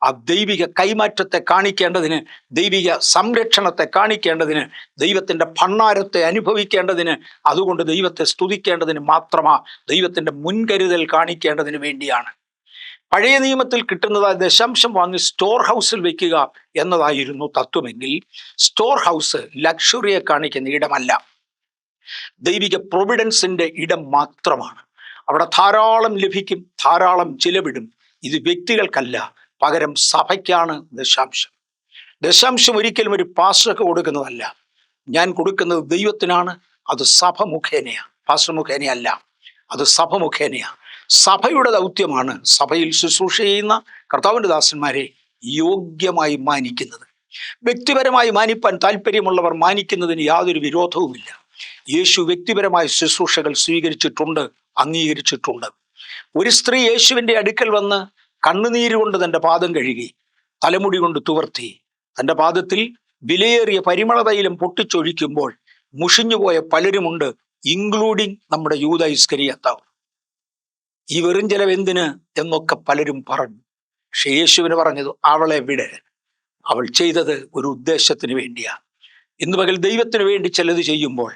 ആ ദൈവിക കൈമാറ്റത്തെ കാണിക്കേണ്ടതിന്, ദൈവിക സംരക്ഷണത്തെ കാണിക്കേണ്ടതിന്, ദൈവത്തിൻ്റെ ഭണ്ണാരത്തെ അനുഭവിക്കേണ്ടതിന്, അതുകൊണ്ട് ദൈവത്തെ സ്തുതിക്കേണ്ടതിന് മാത്രമാ, ദൈവത്തിൻ്റെ മുൻകരുതൽ കാണിക്കേണ്ടതിന് വേണ്ടിയാണ്. പഴയ നിയമത്തിൽ കിട്ടുന്നതായ ദശാംശം വാങ്ങി സ്റ്റോർ ഹൗസിൽ വെക്കുക എന്നതായിരുന്നു തത്വമെങ്കിൽ, സ്റ്റോർ ഹൗസ് ലക്ഷറിയെ കാണിക്കുന്ന ഇടമല്ല, ദൈവിക പ്രൊവിഡൻസിന്റെ ഇടം മാത്രമാണ്. അവിടെ ധാരാളം ലഭിക്കും, ധാരാളം ചിലവിടും. ഇത് വ്യക്തികൾക്കല്ല, പകരം സഭയ്ക്കാണ് ദശാംശം. ദശാംശം ഒരിക്കലും ഒരു പാസ്റ്റർക്ക് കൊടുക്കുന്നതല്ല. ഞാൻ കൊടുക്കുന്നത് ദൈവത്തിനാണ്. അത് സഭ മുഖേനയാണ്, പാസ്റ്റർ മുഖേനയല്ല, അത് സഭ മുഖേനയാണ്. സഭയുടെ ദൗത്യമാണ് സഭയിൽ ശുശ്രൂഷ ചെയ്യുന്ന കർത്താവിൻ്റെ ദാസന്മാരെ യോഗ്യമായി മാനിക്കുന്നത്. വ്യക്തിപരമായി മാനിപ്പാൻ താല്പര്യമുള്ളവർ മാനിക്കുന്നതിന് യാതൊരു വിരോധവുമില്ല. യേശു വ്യക്തിപരമായ ശുശ്രൂഷകൾ സ്വീകരിച്ചിട്ടുണ്ട്, അംഗീകരിച്ചിട്ടുണ്ട്. ഒരു സ്ത്രീ യേശുവിൻ്റെ അടുക്കൽ വന്ന് കണ്ണുനീരുകൊണ്ട് തൻ്റെ പാദം കഴുകി, തലമുടി കൊണ്ട് തുവർത്തി, തൻ്റെ പാദത്തിൽ വിലയേറിയ പരിമള തൈലം പൊട്ടിച്ചൊഴിക്കുമ്പോൾ മുഷിഞ്ഞുപോയ പലരുമുണ്ട്, ഇൻക്ലൂഡിങ് നമ്മുടെ യൂദാ ഇസ്കരിയോത്താവ്. ഈ വെറും ചെലവ് എന്തിന് എന്നൊക്കെ പലരും പറഞ്ഞു. പക്ഷെ യേശുവിന് പറഞ്ഞത്, അവളെ വിട്, അവൾ ചെയ്തത് ഒരു ഉദ്ദേശത്തിന് വേണ്ടിയാണ്. ഇന്ന് പകൽ ദൈവത്തിന് വേണ്ടി ചിലത് ചെയ്യുമ്പോൾ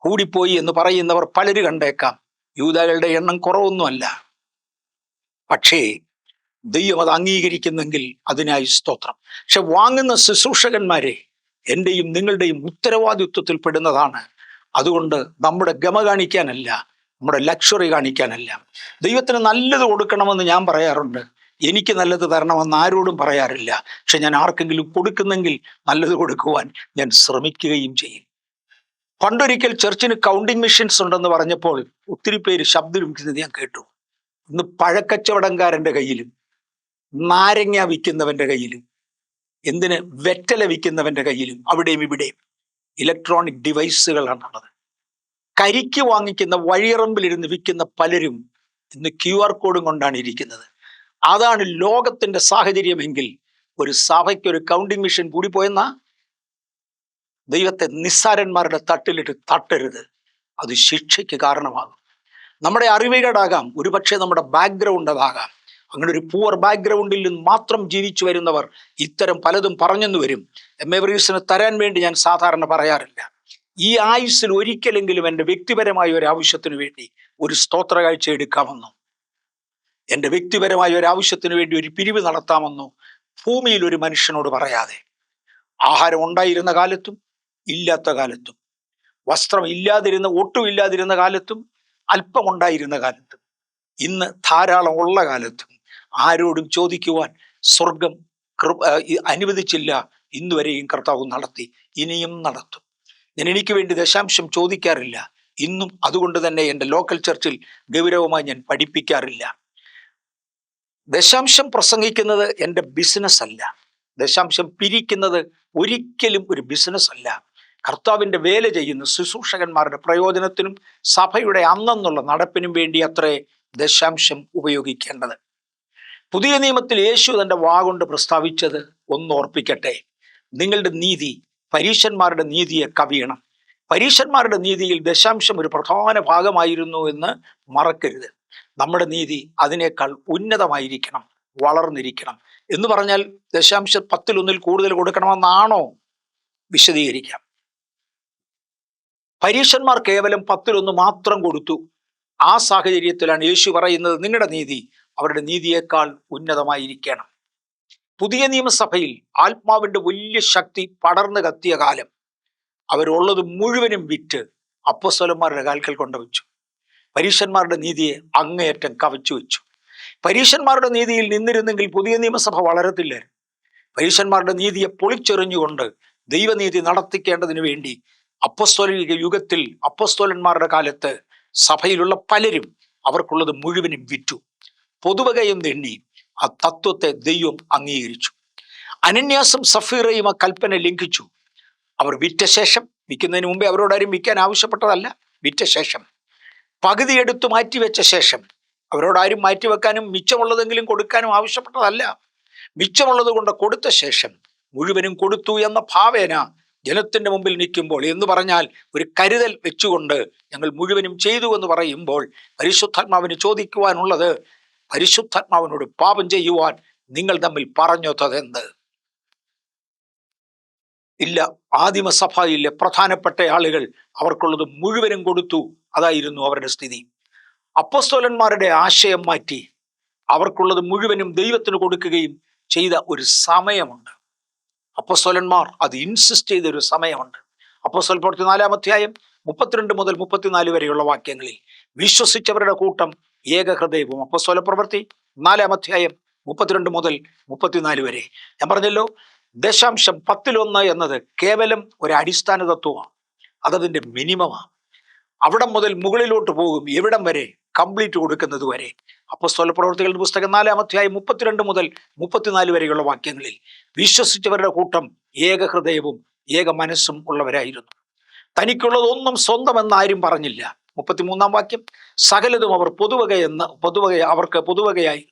കൂടിപ്പോയി എന്ന് പറയുന്നവർ പലര് കണ്ടേക്കാം. യൂദാകളുടെ എണ്ണം കുറവൊന്നുമല്ല. പക്ഷേ ദൈവം അത് അംഗീകരിക്കുന്നെങ്കിൽ അതിനായി സ്തോത്രം. പക്ഷെ വാങ്ങുന്ന ശുശ്രൂഷകന്മാരെ എൻ്റെയും നിങ്ങളുടെയും ഉത്തരവാദിത്വത്തിൽ പെടുന്നതാണ്. അതുകൊണ്ട് നമ്മുടെ ഗമ കാണിക്കാനല്ല, നമ്മുടെ ലക്ഷറി കാണിക്കാനല്ല. ദൈവത്തിന് നല്ലത് കൊടുക്കണമെന്ന് ഞാൻ പറയാറുണ്ട്. എനിക്ക് നല്ലത് തരണമെന്ന് ആരോടും പറയാറില്ല. പക്ഷെ ഞാൻ ആർക്കെങ്കിലും കൊടുക്കുന്നെങ്കിൽ നല്ലത് കൊടുക്കുവാൻ ഞാൻ ശ്രമിക്കുകയും ചെയ്യും. പണ്ടൊരിക്കൽ ചർച്ചിന് കൗണ്ടിങ് മെഷീൻസ് ഉണ്ടെന്ന് പറഞ്ഞപ്പോൾ ഒത്തിരി പേര് ശബ്ദം വിളിക്കുന്നത് ഞാൻ കേട്ടു. ഇന്ന് പഴക്കച്ചവടംകാരൻ്റെ കയ്യിലും, നാരങ്ങ വിൽക്കുന്നവൻ്റെ കയ്യിലും, എന്തിന് വെറ്റല വിൽക്കുന്നവൻ്റെ കയ്യിലും അവിടെയും ഇവിടെയും ഇലക്ട്രോണിക് ഡിവൈസുകളാണുള്ളത്. കരിക്ക് വാങ്ങിക്കുന്ന വഴിയറമ്പിലിരുന്ന് വിൽക്കുന്ന പലരും ഇന്ന് QR കോഡും കൊണ്ടാണ് ഇരിക്കുന്നത്. അതാണ് ലോകത്തിന്റെ സാഹചര്യമെങ്കിൽ ഒരു സഭയ്ക്ക് ഒരു കൗണ്ടിങ് മെഷീൻ കൂടിപ്പോയെന്നാ ദൈവത്തെ നിസ്സാരന്മാരുടെ തട്ടിലിട്ട് തട്ടരുത്. അത് ശിക്ഷയ്ക്ക് കാരണമാകും. നമ്മുടെ അറിവുകേടാകാം, ഒരുപക്ഷെ നമ്മുടെ ബാക്ക്ഗ്രൗണ്ട് അതാകാം. അങ്ങനെ ഒരു പൂവർ ബാക്ക്ഗ്രൗണ്ടിൽ നിന്ന് മാത്രം ജീവിച്ചു വരുന്നവർ ഇത്തരം പലതും പറഞ്ഞെന്ന് വരും. എംഎവറീസിന് തരാൻ വേണ്ടി ഞാൻ സാധാരണ പറയാറില്ല. ഈ ആയുസ്സിൽ ഒരിക്കലെങ്കിലും എൻ്റെ വ്യക്തിപരമായ ഒരു ആവശ്യത്തിന് വേണ്ടി ഒരു സ്തോത്ര കാഴ്ച എടുക്കാമെന്നോ, എൻ്റെ വ്യക്തിപരമായ ഒരു ആവശ്യത്തിന് വേണ്ടി ഒരു പിരിവ് നടത്താമെന്നോ ഭൂമിയിൽ ഒരു മനുഷ്യനോട് പറയാതെ, ആഹാരം ഉണ്ടായിരുന്ന കാലത്തും ഇല്ലാത്ത കാലത്തും, വസ്ത്രം ഇല്ലാതിരുന്ന, ഒട്ടും ഇല്ലാതിരുന്ന കാലത്തും, അല്പമുണ്ടായിരുന്ന കാലത്തും, ഇന്ന് ധാരാളം ഉള്ള കാലത്തും ആരോടും ചോദിക്കുവാൻ സ്വർഗം അനുവദിച്ചില്ല. ഇന്നുവരെയും കർത്താവ് നടത്തി, ഇനിയും നടത്തും. ഞാൻ എനിക്ക് വേണ്ടി ദശാംശം ചോദിക്കാറില്ല ഇന്നും. അതുകൊണ്ട് തന്നെ എൻ്റെ ലോക്കൽ ചർച്ചിൽ ഗൗരവമായി ഞാൻ പഠിപ്പിക്കാറില്ല. ദശാംശം പ്രസംഗിക്കുന്നത് എൻ്റെ ബിസിനസ് അല്ല. ദശാംശം പിരിക്കുന്നത് ഒരിക്കലും ഒരു ബിസിനസ് അല്ല. കർത്താവിൻ്റെ വേല ചെയ്യുന്ന ശുശ്രൂഷകന്മാരുടെ പ്രയോജനത്തിനും സഭയുടെ അന്നെന്നുള്ള നടപ്പിനും വേണ്ടി അത്രേ ദശാംശം ഉപയോഗിക്കേണ്ടത്. പുതിയ നിയമത്തിൽ യേശു തൻ്റെ വാഗൊണ്ട് പ്രസ്താവിച്ചത് ഒന്നോർപ്പിക്കട്ടെ: നിങ്ങളുടെ നീതി പരീശന്മാരുടെ നീതിയെ കവിയണം. പരീശന്മാരുടെ നീതിയിൽ ദശാംശം ഒരു പ്രധാന ഭാഗമായിരുന്നു എന്ന് മറക്കരുത്. നമ്മുടെ നീതി അതിനേക്കാൾ ഉന്നതമായിരിക്കണം, വളർന്നിരിക്കണം. എന്ന് പറഞ്ഞാൽ ദശാംശ 10 കൂടുതൽ കൊടുക്കണമെന്നാണോ? വിശദീകരിക്കാം. പരീശന്മാർ കേവലം 10 മാത്രം കൊടുത്തു. ആ സാഹചര്യത്തിലാണ് യേശു പറയുന്നത്, നിങ്ങളുടെ നീതി അവരുടെ നീതിയേക്കാൾ ഉന്നതമായിരിക്കണം. പുതിയ നിയമസഭയിൽ ആത്മാവിന്റെ വലിയ ശക്തി പടർന്നു കത്തിയ കാലം അവരുള്ളത് മുഴുവനും വിറ്റ് അപ്പോസ്തലന്മാരുടെ കാൽക്കൽ കൊണ്ടുവച്ചു. പരീശന്മാരുടെ നീതിയെ അങ്ങേയറ്റം കവച്ചു വെച്ചു. പരീശന്മാരുടെ നീതിയിൽ നിന്നിരുന്നെങ്കിൽ പുതിയ നിയമസഭ വളരത്തില്ലായിരുന്നു. പരീശന്മാരുടെ നീതിയെ പൊളിച്ചെറിഞ്ഞുകൊണ്ട് ദൈവനീതി നടത്തിക്കേണ്ടതിന് വേണ്ടി അപ്പോസ്തോലിക യുഗത്തിൽ അപ്പോസ്തോലന്മാരുടെ കാലത്ത് സഭയിലുള്ള പലരും അവർക്കുള്ളത് മുഴുവനും വിറ്റു. പൊതുവകയെന്ന് എണ്ണി ആ തത്വത്തെ ദൈവം അംഗീകരിച്ചു. അനന്യാസും സഫീറയും ആ കൽപ്പന ലംഘിച്ചു. അവർ വിറ്റ ശേഷം, വിൽക്കുന്നതിന് മുമ്പേ അവരോടാരും വിൽക്കാൻ ആവശ്യപ്പെട്ടതല്ല, വിറ്റ ശേഷം പകുതി എടുത്തു മാറ്റിവെച്ച ശേഷം, അവരോടാരും മാറ്റിവെക്കാനും മിച്ചമുള്ളതെങ്കിലും കൊടുക്കാനും ആവശ്യപ്പെട്ടതല്ല, മിച്ചമുള്ളത് കൊണ്ട് കൊടുത്ത ശേഷം മുഴുവനും കൊടുത്തു എന്ന ഭാവേന ജനത്തിന്റെ മുമ്പിൽ നിൽക്കുമ്പോൾ, എന്ന് പറഞ്ഞാൽ ഒരു കരുതൽ വെച്ചുകൊണ്ട് ഞങ്ങൾ മുഴുവനും ചെയ്തു എന്ന് പറയുമ്പോൾ, പരിശുദ്ധാത്മാവിന് ചോദിക്കുവാനുള്ളത്, പരിശുദ്ധാത്മാവിനോട് പാപം ചെയ്യുവാൻ നിങ്ങൾ തമ്മിൽ പറഞ്ഞൊത്തതെന്ത്? ഇല്ല. ആദിമസഭയിലെ പ്രധാനപ്പെട്ട ആളുകൾ അവർക്കുള്ളത് മുഴുവനും കൊടുത്തു. അതായിരുന്നു അവരുടെ സ്ഥിതി. അപ്പോസ്തലന്മാരുടെ ആശയം മാറ്റി അവർക്കുള്ളത് മുഴുവനും ദൈവത്തിന് കൊടുക്കുകയും ചെയ്ത ഒരു സമയമുണ്ട്. അപ്പോസ്തലന്മാർ അത് ഇൻസിസ്റ്റ് ചെയ്തൊരു സമയമുണ്ട്. അപ്പോസ്തല പ്രവൃത്തി 4-ാം അധ്യായം 32 മുതൽ 34 വരെയുള്ള വാക്യങ്ങളിൽ വിശ്വസിച്ചവരുടെ കൂട്ടം ഏകഹൃദയവും. അപ്പോസ്തല പ്രവൃത്തി 4-ാം അധ്യായം 32 മുതൽ 34 വരെ. ഞാൻ പറഞ്ഞല്ലോ, ദശാംശം 10 എന്നത് കേവലം ഒരു അടിസ്ഥാന തത്വമാണ്. അതതിൻ്റെ മിനിമമാണ്. അവിടം മുതൽ മുകളിലോട്ട് പോകും. എവിടം വരെ? കംപ്ലീറ്റ് കൊടുക്കുന്നത് വരെ. അപ്പോസ്തല പ്രവൃത്തികളുടെ പുസ്തകം 4-ാം അധ്യായം 32 മുതൽ 34 വരെയുള്ള വാക്യങ്ങളിൽ വിശ്വസിച്ചവരുടെ കൂട്ടം ഏകഹൃദയവും ഏക മനസ്സും ഉള്ളവരായിരുന്നു. തനിക്കുള്ളതൊന്നും സ്വന്തമെന്നാരും പറഞ്ഞില്ല. 33-ാം വാക്യം, സകലതും അവർ അവർക്ക് പൊതുവകയായി.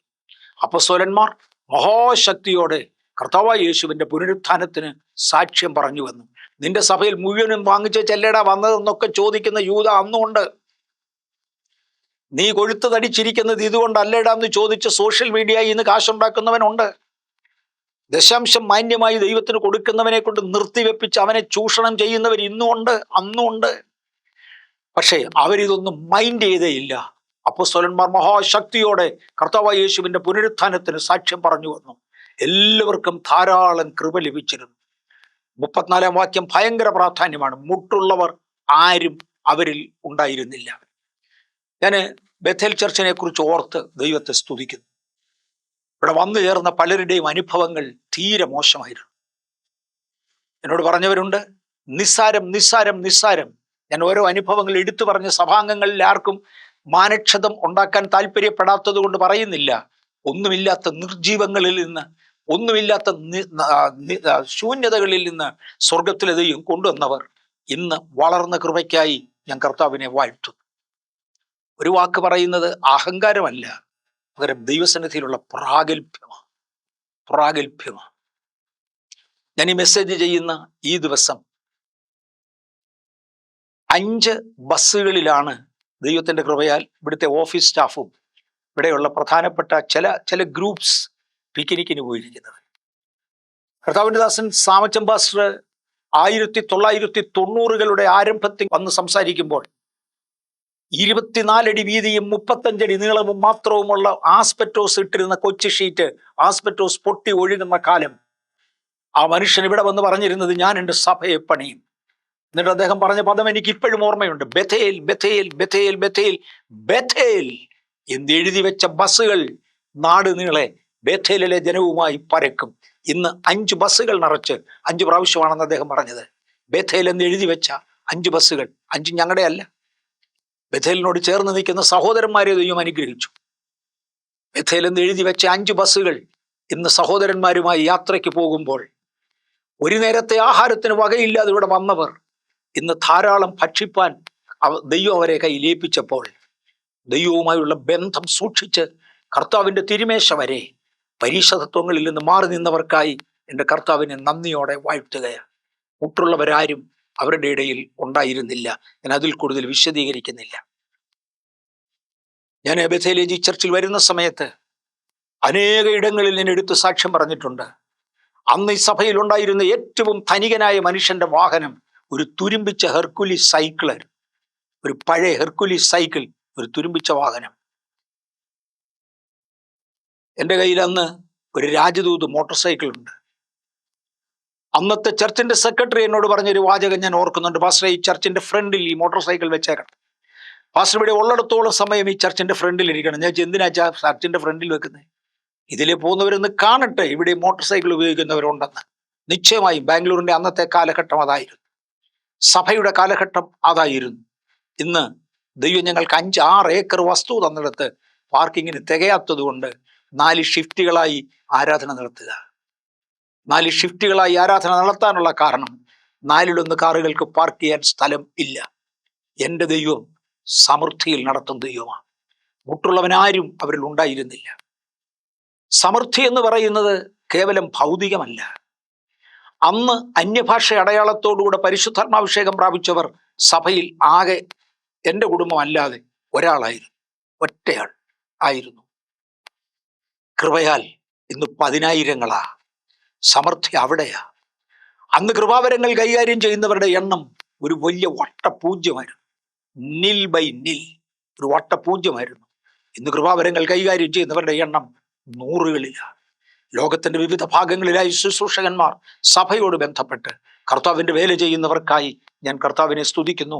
അപ്പോസ്തലന്മാർ മഹാശക്തിയോടെ കർത്താവായ യേശുവിന്റെ പുനരുത്ഥാനത്തിന് സാക്ഷ്യം പറഞ്ഞുവെന്നു. നിന്റെ സഭയിൽ മുഴുവനും വാങ്ങിച്ച ചെല്ലടാ വന്നതെന്നൊക്കെ ചോദിക്കുന്ന യൂദ അന്നുണ്ട്. നീ കൊഴുത്ത് തടിച്ചിരിക്കുന്നത് ഇതുകൊണ്ടല്ലേടാ എന്ന് ചോദിച്ച് സോഷ്യൽ മീഡിയയിൽ ഇന്ന് കാശുണ്ടാക്കുന്നവനുണ്ട്. ദശാംശം മാന്യമായി ദൈവത്തിന് കൊടുക്കുന്നവനെ കൊണ്ട് നിർത്തിവെപ്പിച്ച് അവനെ ചൂഷണം ചെയ്യുന്നവർ ഇന്നുമുണ്ട്, അന്നുമുണ്ട്. പക്ഷേ അവരിതൊന്നും മൈൻഡ് ചെയ്തേയില്ല. അപ്പോസ്തലന്മാർ മഹാശക്തിയോടെ കർത്താവായ യേശുവിന്റെ പുനരുത്ഥാനത്തിന് സാക്ഷ്യം പറഞ്ഞു വന്നു. എല്ലാവർക്കും ധാരാളം കൃപ ലഭിച്ചിരുന്നു. 34-ാം വാക്യം ഭയങ്കര പ്രാധാന്യമാണ്. മുട്ടുള്ളവർ ആരും അവരിൽ ഉണ്ടായിരുന്നില്ല. ഞാൻ ബേഥേൽ ചർച്ചിനെ കുറിച്ച് ഓർത്ത് ദൈവത്തെ സ്തുതിക്കുന്നു. ഇവിടെ വന്നു ചേർന്ന പലരുടെയും അനുഭവങ്ങൾ തീരെ മോശമായിരുന്നു. എന്നോട് പറഞ്ഞവരുണ്ട്, നിസ്സാരം നിസ്സാരം നിസ്സാരം. ഞാൻ ഓരോ അനുഭവങ്ങൾ എടുത്തു പറഞ്ഞ സഭാംഗങ്ങളിൽ ആർക്കും മാനക്ഷതം ഉണ്ടാക്കാൻ താല്പര്യപ്പെടാത്തത് കൊണ്ട് പറയുന്നില്ല. ഒന്നുമില്ലാത്ത നിർജീവങ്ങളിൽ നിന്ന്, ഒന്നുമില്ലാത്ത ശൂന്യതകളിൽ നിന്ന് സ്വർഗത്തിലെ ദൈവം കൊണ്ടുവന്നവർ ഇന്ന് വളർന്ന കൃപയ്ക്കായി ഞാൻ കർത്താവിനെ വാഴ്ത്തുന്നു. ഒരു വാക്ക് പറയുന്നത് അഹങ്കാരമല്ല, പകരം ദൈവസന്നിധിയിലുള്ള പ്രാഗൽഭ്യമാണ്. ഞാൻ ഈ മെസ്സേജ് ചെയ്യുന്ന ഈ ദിവസം 5 ബസ്സുകളിലാണ് ദൈവത്തിന്റെ കൃപയാൽ ഇവിടുത്തെ ഓഫീസ് സ്റ്റാഫും ഇവിടെയുള്ള പ്രധാനപ്പെട്ട ചില ഗ്രൂപ്പ്സ് പിക്നിക്കിന് പോയിരിക്കുന്നത്. കർത്താവിന്റെ ദാസൻ സാമച്ചൻ പാസ്റ്റർ 1990കളുടെ ആരംഭത്തിൽ വന്ന് സംസാരിക്കുമ്പോൾ 24 അടി വീതിയും 35 അടി നീളവും മാത്രവുമുള്ള ആസ്പെറ്റോസ് ഇട്ടിരുന്ന കൊച്ചു ഷീറ്റ്, ആസ്പെറ്റോസ് പൊട്ടി ഒഴുകുന്ന കാലം, ആ മനുഷ്യൻ ഇവിടെ വന്ന് പറഞ്ഞിരുന്നത്, ഞാൻ എൻ്റെ സഭയെ പണിയും. എന്നിട്ട് അദ്ദേഹം പറഞ്ഞ പദം എനിക്ക് ഇപ്പോഴും ഓർമ്മയുണ്ട്. Bethel Bethel Bethel Bethel Bethel എന്നെഴുതി വെച്ച ബസ്സുകൾ നാട് നീളെ ബഥേലിലെ ജനവുമായി പരക്കും. ഇന്ന് 5 ബസ്സുകൾ നിറച്ച് 5 പ്രാവശ്യമാണെന്ന് അദ്ദേഹം പറഞ്ഞത്. ബഥേൽ എന്ന് എഴുതി വെച്ച 5 ബസ്സുകൾ, 5 ഞങ്ങളുടെ അല്ല, ബഥേലിനോട് ചേർന്ന് നിൽക്കുന്ന സഹോദരന്മാരെ ദൈവം അനുഗ്രഹിച്ചു. ബഥേൽ എന്ന് എഴുതി വെച്ച 5 ബസ്സുകൾ ഇന്ന് സഹോദരന്മാരുമായി യാത്രയ്ക്ക് പോകുമ്പോൾ, ഒരു നേരത്തെ ആഹാരത്തിന് വകയില്ലാതെ ഇവിടെ വന്നവർ ഇന്ന് ധാരാളം ഭക്ഷിപ്പാൻ ദൈവം അവരെ കയ്യിലേൽപ്പിച്ചപ്പോൾ, ദൈവവുമായുള്ള ബന്ധം സൂക്ഷിച്ച് കർത്താവിൻ്റെ തിരുമേശ വരെ പരീക്ഷതത്വങ്ങളിൽ നിന്ന് മാറി നിന്നവർക്കായി എൻ്റെ കർത്താവിനെ നന്ദിയോടെ വാഴ്ത്തുകയാണ്. മുട്ടുള്ളവരാരും അവരുടെ ഇടയിൽ ഉണ്ടായിരുന്നില്ല. ഞാൻ അതിൽ കൂടുതൽ വിശദീകരിക്കുന്നില്ല. ഞാൻ ബഥേൽ ചർച്ചിൽ വരുന്ന സമയത്ത് അനേക ഇടങ്ങളിൽ ഞാൻ എടുത്ത് സാക്ഷ്യം പറഞ്ഞിട്ടുണ്ട്. അന്ന് ഈ സഭയിലുണ്ടായിരുന്ന ഏറ്റവും ധനികനായ മനുഷ്യന്റെ വാഹനം ഒരു തുരുമ്പിച്ച ഹെർക്കുലീസ് സൈക്കിള്, ഒരു പഴയ ഹെർക്കുലീസ് സൈക്കിൾ, ഒരു തുരുമ്പിച്ച വാഹനം. എൻ്റെ കയ്യിൽ അന്ന് ഒരു രാജദൂത് മോട്ടോർ സൈക്കിൾ ഉണ്ട്. അന്നത്തെ ചർച്ചിന്റെ സെക്രട്ടറി എന്നോട് പറഞ്ഞൊരു വാചകം ഞാൻ ഓർക്കുന്നുണ്ട്: പാസ്റ്റർ, ഈ ചർച്ചിന്റെ ഫ്രണ്ടിൽ ഈ മോട്ടോർ സൈക്കിൾ വെച്ചേക്കണം. പാസ്റ്റർ, ഇവിടെ ഉള്ളിടത്തോളം സമയം ഈ ചർച്ചിന്റെ ഫ്രണ്ടിൽ ഇരിക്കണം. ഞാൻ എന്തിനാ ചർച്ചിന്റെ ഫ്രണ്ടിൽ വെക്കുന്നത്? ഇതിലെ പോകുന്നവരൊന്ന് കാണട്ടെ ഇവിടെ മോട്ടോർ സൈക്കിൾ ഉപയോഗിക്കുന്നവരുണ്ടെന്ന്. നിശ്ചയമായും ബാംഗ്ലൂരിന്റെ അന്നത്തെ കാലഘട്ടം അതായിരുന്നു, സഭയുടെ കാലഘട്ടം അതായിരുന്നു. ഇന്ന് ദൈവം ഞങ്ങൾക്ക് 5-6 ഏക്കർ വസ്തു തന്നിടത്ത് പാർക്കിങ്ങിന് തികയാത്തത് കൊണ്ട് 4 ഷിഫ്റ്റുകളായി ആരാധന നടത്തുക. 4 ഷിഫ്റ്റുകളായി ആരാധന നടത്താനുള്ള കാരണം 4-1 കാറുകൾക്ക് പാർക്ക് ചെയ്യാൻ സ്ഥലം ഇല്ല. എൻ്റെ ദൈവം സമൃദ്ധിയിൽ നടത്തുന്ന ദൈവമാണ്. മുട്ടുള്ളവനാരും അവരിൽ ഉണ്ടായിരുന്നില്ല. സമൃദ്ധി എന്ന് പറയുന്നത് കേവലം ഭൗതികമല്ല. അന്ന് അന്യഭാഷ അടയാളത്തോടുകൂടെ പരിശുദ്ധാത്മാഭിഷേകം പ്രാപിച്ചവർ സഭയിൽ ആകെ എൻ്റെ കുടുംബം അല്ലാതെ ഒരാളായിരുന്നു, ഒറ്റയാൾ ആയിരുന്നു. കൃപയാൽ ഇന്ന് 10,000-ങ്ങളാ. സമൃദ്ധി അവിടെയാ. അന്ന് കൃപാവരങ്ങൾ കൈകാര്യം ചെയ്യുന്നവരുടെ എണ്ണം ഒരു വലിയ വട്ടപൂജ്യമായിരുന്നു, നിൽ ബൈ നിൽ, ഒരു വട്ടപൂജ്യമായിരുന്നു. ഇന്ന് കൃപാവരങ്ങൾ കൈകാര്യം ചെയ്യുന്നവരുടെ എണ്ണം 100-കളിലാണ്. ലോകത്തിന്റെ വിവിധ ഭാഗങ്ങളിലായി ശുശ്രൂഷകന്മാർ സഭയോട് ബന്ധപ്പെട്ട് കർത്താവിന്റെ വേല ചെയ്യുന്നവർക്കായി ഞാൻ കർത്താവിനെ സ്തുതിക്കുന്നു.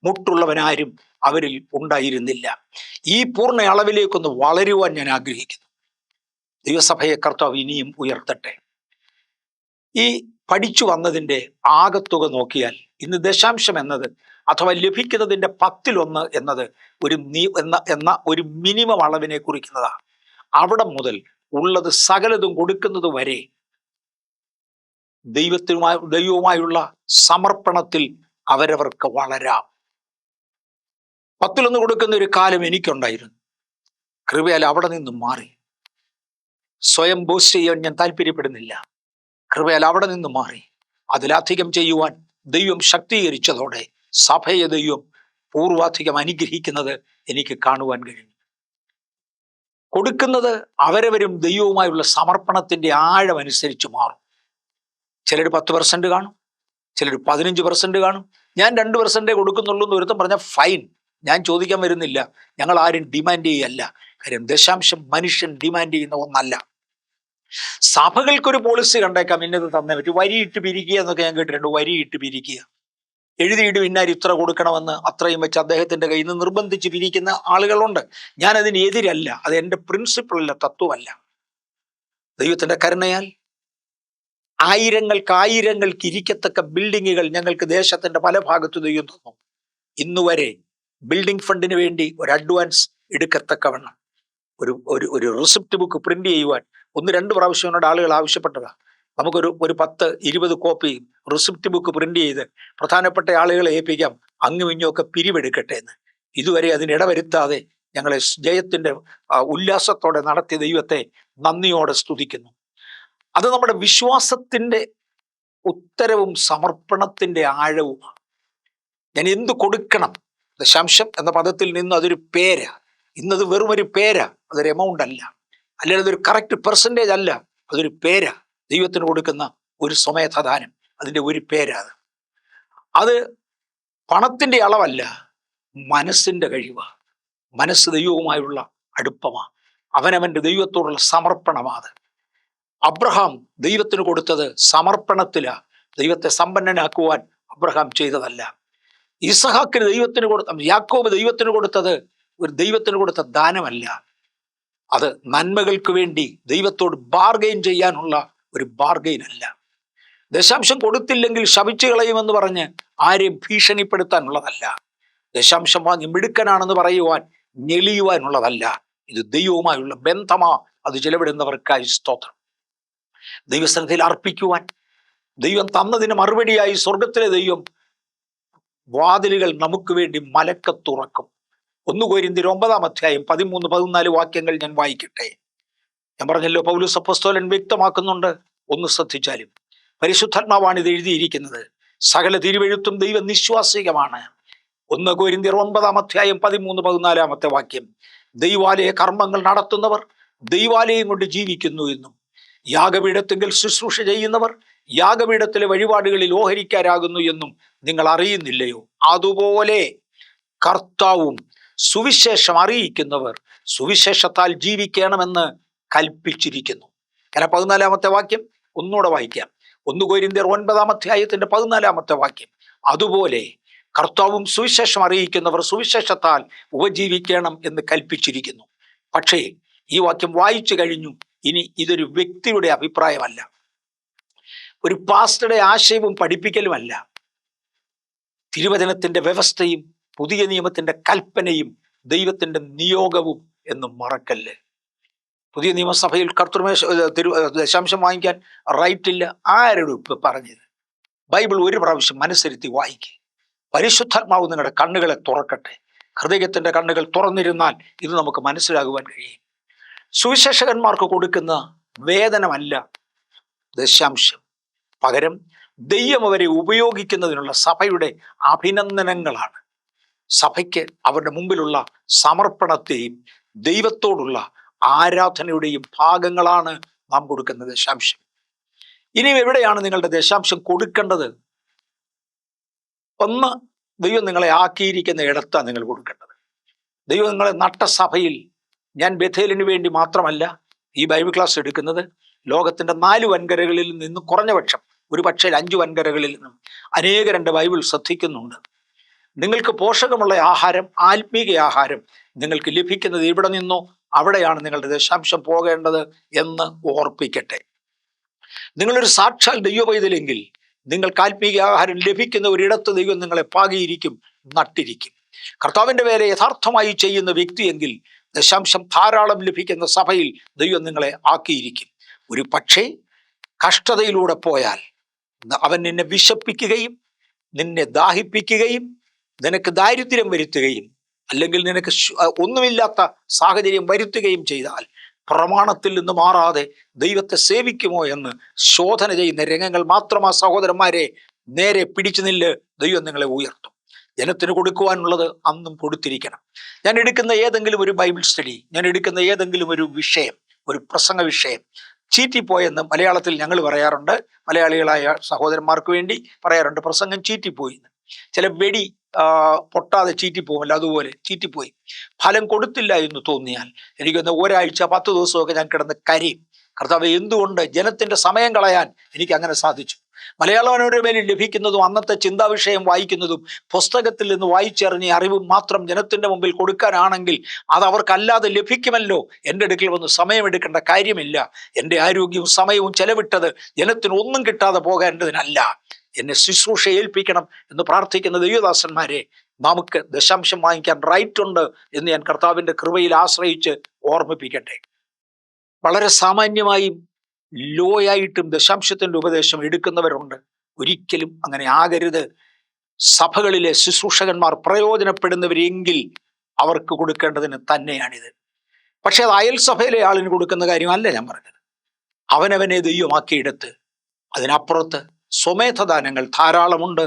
മുട്ടുള്ളവനാരും അവരിൽ ഉണ്ടായിരുന്നില്ല. ഈ പൂർണ്ണ അളവിലേക്കൊന്ന് വളരുവാൻ ഞാൻ ആഗ്രഹിക്കുന്നു. ദൈവസഭയെ കർത്താവ് ഇനിയും ഉയർത്തട്ടെ. ഈ പഠിച്ചു വന്നതിൻ്റെ ആകത്തുക നോക്കിയാൽ ഇന്ന് ദശാംശം എന്നത്, അഥവാ ലഭിക്കുന്നതിൻ്റെ 10-1 എന്നത് ഒരു മിനിമം അളവിനെ കുറിക്കുന്നതാണ്. അവിടെ മുതൽ ഉള്ളത് സകലതും കൊടുക്കുന്നത് വരെ ദൈവവുമായുള്ള സമർപ്പണത്തിൽ അവരവർക്ക് വളരാം. 10-1 കൊടുക്കുന്ന ഒരു കാലം എനിക്കുണ്ടായിരുന്നു. കൃപയാൽ അവിടെ നിന്നും മാറി. സ്വയം ബോസ്റ്റ് ചെയ്യാൻ ഞാൻ താല്പര്യപ്പെടുന്നില്ല. കൃപയാൽ അവിടെ നിന്നും മാറി അതിലധികം ചെയ്യുവാൻ ദൈവം ശക്തീകരിച്ചതോടെ സഭയെ ദൈവം പൂർവാധികം അനുഗ്രഹിക്കുന്നത് എനിക്ക് കാണുവാൻ കഴിഞ്ഞു. കൊടുക്കുന്നത് അവരവരും ദൈവവുമായുള്ള സമർപ്പണത്തിന്റെ ആഴമനുസരിച്ച് മാറും. ചിലർ 10% കാണും, ചിലർ 15% കാണും. ഞാൻ 2% കൊടുക്കുന്നുള്ളൂ എന്ന് ഒരുത്തം പറഞ്ഞാൽ ഫൈൻ, ഞാൻ ചോദിക്കാൻ വരുന്നില്ല. ഞങ്ങൾ ആരും ഡിമാൻഡ് ചെയ്യല്ല. കാര്യം ദശാംശം മനുഷ്യൻ ഡിമാൻഡ് ചെയ്യുന്ന ഒന്നല്ല. സഭകൾക്കൊരു പോളിസി കണ്ടേക്കാം, ഇന്നത് തന്നേ പറ്റി. വരിയിട്ട് പിരിക്കുക എന്നൊക്കെ ഞാൻ കേട്ടിട്ടുണ്ട്. വരിയിട്ട് പിരിക്കുക, എഴുതിയിട്ട് പിന്നാരി ഇത്ര കൊടുക്കണമെന്ന് അത്രയും വെച്ച് അദ്ദേഹത്തിന്റെ കയ്യിൽ നിന്ന് നിർബന്ധിച്ച് പിരിക്കുന്ന ആളുകളുണ്ട്. ഞാൻ അതിന് എതിരല്ല. അത് എൻ്റെ പ്രിൻസിപ്പിളല്ല, തത്വമല്ല. ദൈവത്തിന്റെ കരുണയാൽ ആയിരങ്ങൾക്ക് ഇരിക്കത്തക്ക ബിൽഡിങ്ങുകൾ ഞങ്ങൾക്ക് ദേശത്തിന്റെ പല ഭാഗത്തു ദൈവം തന്നു. ഇന്നുവരെ ബിൽഡിംഗ് ഫണ്ടിന് വേണ്ടി ഒരു അഡ്വാൻസ് എടുക്കത്തക്കവണ്ണം ഒരു റിസിപ്റ്റ് ബുക്ക് പ്രിന്റ് ചെയ്യുവാൻ 1-2 പ്രാവശ്യം എന്നോട് ആളുകൾ ആവശ്യപ്പെട്ടതാണ്. നമുക്കൊരു 10-20 കോപ്പി റിസിപ്റ്റ് ബുക്ക് പ്രിന്റ് ചെയ്ത് പ്രധാനപ്പെട്ട ആളുകളെ ഏൽപ്പിക്കാം, അങ്ങും ഇങ്ങുമൊക്കെ പിരിവെടുക്കട്ടെ എന്ന്. ഇതുവരെ അതിനിടവരുത്താതെ ഞങ്ങളെ ജയത്തിന്റെ ഉല്ലാസത്തോടെ നടത്തിയ ദൈവത്തെ നന്ദിയോടെ സ്തുതിക്കുന്നു. അത് നമ്മുടെ വിശ്വാസത്തിന്റെ ഉത്തരവും സമർപ്പണത്തിന്റെ ആഴവുമാണ്. ഞാൻ എന്തു കൊടുക്കണം? ദശാംശം എന്ന പദത്തിൽ നിന്ന് അതൊരു പേരാ. ഇന്നത് വെറും ഒരു പേരാ, അതൊരു എമൗണ്ട് അല്ല. അല്ലെങ്കിൽ അതൊരു കറക്റ്റ് പെർസെൻറ്റേജ് അല്ല, അതൊരു പേരാ. ദൈവത്തിന് കൊടുക്കുന്ന ഒരു സ്വമേധദാനം, അതിൻ്റെ ഒരു പേരാ. അത് പണത്തിന്റെ അളവല്ല, മനസ്സിന്റെ കഴിവാ. മനസ്സ് ദൈവവുമായുള്ള അടുപ്പമാണ്, അവനവന്റെ ദൈവത്തോടുള്ള സമർപ്പണമാണ്. അബ്രഹാം ദൈവത്തിന് കൊടുത്തത് സമർപ്പണത്തിലാ. ദൈവത്തെ സമ്പന്നനാക്കുവാൻ അബ്രഹാം ചെയ്തതല്ല. ഇസഹാക്കിന് ദൈവത്തിന് യാക്കോബ് ദൈവത്തിന് കൊടുത്തത് ദൈവത്തിന് കൊടുത്ത ദാനമല്ല. അത് നന്മകൾക്ക് വേണ്ടി ദൈവത്തോട് ബാർഗെയിൻ ചെയ്യാനുള്ള ഒരു ബാർഗെയിൻ അല്ല. ദശാംശം കൊടുത്തില്ലെങ്കിൽ ശപിച്ചു കളയുമെന്ന് പറഞ്ഞ് ആരെയും ഭീഷണിപ്പെടുത്താനുള്ളതല്ല. ദശാംശം വാങ്ങി മിടുക്കനാണെന്ന് പറയുവാൻ ഞെളിയുവാനുള്ളതല്ല. ഇത് ദൈവവുമായുള്ള ബന്ധമാ. അത് ചെലവിടുന്നവർക്കായി സ്തോത്രം. ദൈവസന്നിധിയിൽ അർപ്പിക്കുവാൻ ദൈവം തന്നതിന് മറുപടിയായി സ്വർഗത്തിലെ ദൈവം വാതിലുകൾ നമുക്ക് വേണ്ടി മലക്ക തുറക്കും. 1 കൊരിന്ത്യർ 9-13-14 വാക്യങ്ങൾ ഞാൻ വായിക്കട്ടെ. ഞാൻ പറഞ്ഞല്ലോ, പൗലോസ് അപ്പോസ്തലൻ വ്യക്തമാക്കുന്നുണ്ട്. ഒന്ന് ശ്രദ്ധിച്ചാലും പരിശുദ്ധാത്മാവാണ് ഇത് എഴുതിയിരിക്കുന്നത്. സകല തിരുവെഴുത്തും ദൈവ നിശ്വാസികമാണ്. 1 കൊരിന്ത്യർ 9-13-14 വാക്യം. ദൈവാലയ കർമ്മങ്ങൾ നടത്തുന്നവർ ദൈവാലയം കൊണ്ട് ജീവിക്കുന്നു എന്നും യാഗപീഠത്തെങ്കിൽ ശുശ്രൂഷ ചെയ്യുന്നവർ യാഗപീഠത്തിലെ വഴിപാടുകളിൽ ഓഹരിക്കാരാകുന്നു എന്നും നിങ്ങൾ അറിയുന്നില്ലയോ? അതുപോലെ കർത്താവും സുവിശേഷം അറിയിക്കുന്നവർ സുവിശേഷത്താൽ ജീവിക്കണമെന്ന് കൽപ്പിച്ചിരിക്കുന്നു. 14 വാക്യം ഒന്നുകൂടെ വായിക്കാം. 1 കൊരിന്ത്യർ 9 14 വാക്യം. അതുപോലെ കർത്താവും സുവിശേഷം അറിയിക്കുന്നവർ സുവിശേഷത്താൽ ഉപജീവിക്കണം എന്ന് കൽപ്പിച്ചിരിക്കുന്നു. പക്ഷേ ഈ വാക്യം വായിച്ചു കഴിഞ്ഞു. ഇനി ഇതൊരു വ്യക്തിയുടെ അഭിപ്രായമല്ല, ഒരു പാസ്റ്ററുടെ ആശയവും പഠിപ്പിക്കലുമല്ല. തിരുവചനത്തിന്റെ വ്യവസ്ഥയും പുതിയ നിയമത്തിന്റെ കൽപ്പനയും ദൈവത്തിന്റെ നിയോഗവും എന്ന് മറക്കല്ല്. പുതിയ നിയമസഭയിൽ ദശാംശം വാങ്ങിക്കാൻ റൈറ്റ് ഇല്ല. ആരോടും ഇപ്പൊ പറഞ്ഞത്? ബൈബിൾ ഒരു പ്രാവശ്യം മനസ്സിരുത്തി വായിക്കുക. പരിശുദ്ധാത്മാവ് നിങ്ങളുടെ കണ്ണുകളെ തുറക്കട്ടെ. ഹൃദയത്തിന്റെ കണ്ണുകൾ തുറന്നിരുന്നാൽ ഇത് നമുക്ക് മനസ്സിലാകുവാൻ കഴിയും. സുവിശേഷകന്മാർക്ക് കൊടുക്കുന്ന വേതനമല്ല ദശാംശം, പകരം ദൈവം അവരെ ഉപയോഗിക്കുന്നതിനുള്ള സഭയുടെ അഭിനന്ദനങ്ങളാണ്. സഭയ്ക്ക് അവരുടെ മുമ്പിലുള്ള സമർപ്പണത്തെയും ദൈവത്തോടുള്ള ആരാധനയുടെയും ഭാഗങ്ങളാണ് നാം കൊടുക്കുന്ന ദശാംശം. ഇനിയും എവിടെയാണ് നിങ്ങളുടെ ദശാംശം കൊടുക്കേണ്ടത്? ഒന്ന്, ദൈവം നിങ്ങളെ ആക്കിയിരിക്കുന്ന ഇടത്താണ് നിങ്ങൾ കൊടുക്കേണ്ടത്. ദൈവം നിങ്ങളെ നട്ട സഭയിൽ, ഞാൻ ബഥേലിന് വേണ്ടി മാത്രമല്ല ഈ ബൈബിൾ ക്ലാസ് എടുക്കുന്നത്, ലോകത്തിന്റെ 4 വൻകരകളിൽ നിന്നും കുറഞ്ഞപക്ഷം ഒരു പക്ഷേ 5 വൻകരകളിൽ നിന്നും അനേകർ എൻ്റെ ബൈബിൾ ശ്രദ്ധിക്കുന്നുണ്ട്. നിങ്ങൾക്ക് പോഷകമുള്ള ആഹാരം, ആത്മീക ആഹാരം നിങ്ങൾക്ക് ലഭിക്കുന്നത് ഇവിടെ നിന്നോ അവിടെയാണ് നിങ്ങളുടെ ദശാംശം പോകേണ്ടത് എന്ന് ഓർപ്പിക്കട്ടെ. നിങ്ങളൊരു സാക്ഷാൽ ദൈവപൈതലെങ്കിൽ നിങ്ങൾക്ക് ആത്മീക ആഹാരം ലഭിക്കുന്ന ഒരിടത്ത് ദൈവം നിങ്ങളെ പാകിയിരിക്കും, നട്ടിരിക്കും. കർത്താവിൻ്റെ വേല യഥാർത്ഥമായി ചെയ്യുന്ന വ്യക്തിയെങ്കിൽ ദശാംശം ധാരാളം ലഭിക്കുന്ന സഭയിൽ ദൈവം നിങ്ങളെ ആക്കിയിരിക്കും. ഒരു പക്ഷേ കഷ്ടതയിലൂടെ പോയാൽ അവൻ നിന്നെ വിശപ്പിക്കുകയും നിന്നെ ദാഹിപ്പിക്കുകയും നിനക്ക് ദാരിദ്ര്യം വരുത്തുകയും അല്ലെങ്കിൽ നിനക്ക് ഒന്നുമില്ലാത്ത സാഹചര്യം വരുത്തുകയും ചെയ്താൽ പ്രമാണത്തിൽ നിന്ന് മാറാതെ ദൈവത്തെ സേവിക്കുമോ എന്ന് ശോധന ചെയ്യുന്ന രംഗങ്ങൾ മാത്രമാ സഹോദരന്മാരെ. നേരെ പിടിച്ചു നില്ല്, ദൈവം നിങ്ങളെ ഉയർത്തും. ജനത്തിന് കൊടുക്കുവാനുള്ളത് അന്നും കൊടുത്തിരിക്കണം. ഞാൻ എടുക്കുന്ന ഏതെങ്കിലും ഒരു ബൈബിൾ സ്റ്റഡി, ഞാൻ എടുക്കുന്ന ഏതെങ്കിലും ഒരു വിഷയം, ഒരു പ്രസംഗ വിഷയം ചീറ്റിപ്പോയെന്ന് മലയാളത്തിൽ ഞങ്ങൾ പറയാറുണ്ട്. മലയാളികളായ സഹോദരന്മാർക്ക് വേണ്ടി പറയാറുണ്ട്, പ്രസംഗം ചീറ്റിപ്പോയിന്ന്. ചില വെടി പൊട്ടാതെ ചീറ്റിപ്പോകുമല്ലോ, അതുപോലെ ചീറ്റിപ്പോയി. ഫലം കൊടുത്തില്ല എന്ന് തോന്നിയാൽ എനിക്കൊന്ന് ഒരാഴ്ച 10 ദിവസമൊക്കെ ഞാൻ കിടന്ന് കരയും. കർത്താവേ, എന്തുകൊണ്ട് ജനത്തിന്റെ സമയം കളയാൻ എനിക്ക് അങ്ങനെ സാധിച്ചു? മലയാള മനോരമയിൽ ലഭിക്കുന്നതും അന്നത്തെ ചിന്താ വിഷയം വായിക്കുന്നതും പുസ്തകത്തിൽ നിന്ന് വായിച്ചറിഞ്ഞ അറിവും മാത്രം ജനത്തിന്റെ മുമ്പിൽ കൊടുക്കാനാണെങ്കിൽ അത് അവർക്കല്ലാതെ ലഭിക്കുമല്ലോ. എൻ്റെ അടുക്കൽ വന്ന് സമയമെടുക്കേണ്ട കാര്യമില്ല. എൻ്റെ ആരോഗ്യവും സമയവും ചെലവിട്ടത് ജനത്തിന് ഒന്നും കിട്ടാതെ പോകേണ്ടതിനല്ല, എന്നെ ശുശ്രൂഷ ഏൽപ്പിക്കണം എന്ന് പ്രാർത്ഥിക്കുന്ന ദൈവദാസന്മാരെ, നമുക്ക് ദശാംശം വാങ്ങിക്കാൻ റൈറ്റ് ഉണ്ട് എന്ന് ഞാൻ കർത്താവിൻ്റെ കൃപയിൽ ആശ്രയിച്ച് ഓർമ്മിപ്പിക്കട്ടെ. വളരെ സാമാന്യമായും ലോയായിട്ടും ദശാംശത്തിൻ്റെ ഉപദേശം എടുക്കുന്നവരുണ്ട്. ഒരിക്കലും അങ്ങനെ ആകരുത്. സഭകളിലെ ശുശ്രൂഷകന്മാർ പ്രയോജനപ്പെടുന്നവരെങ്കിൽ അവർക്ക് കൊടുക്കേണ്ടതിന് തന്നെയാണിത്. പക്ഷെ അത് അയൽ സഭയിലെ ആളിന് കൊടുക്കുന്ന കാര്യമല്ല ഞാൻ പറഞ്ഞത്. അവനവനെ ദൈവമാക്കിയെടുത്ത് അതിനപ്പുറത്ത് സ്വമേധദാനങ്ങൾ ധാരാളമുണ്ട്.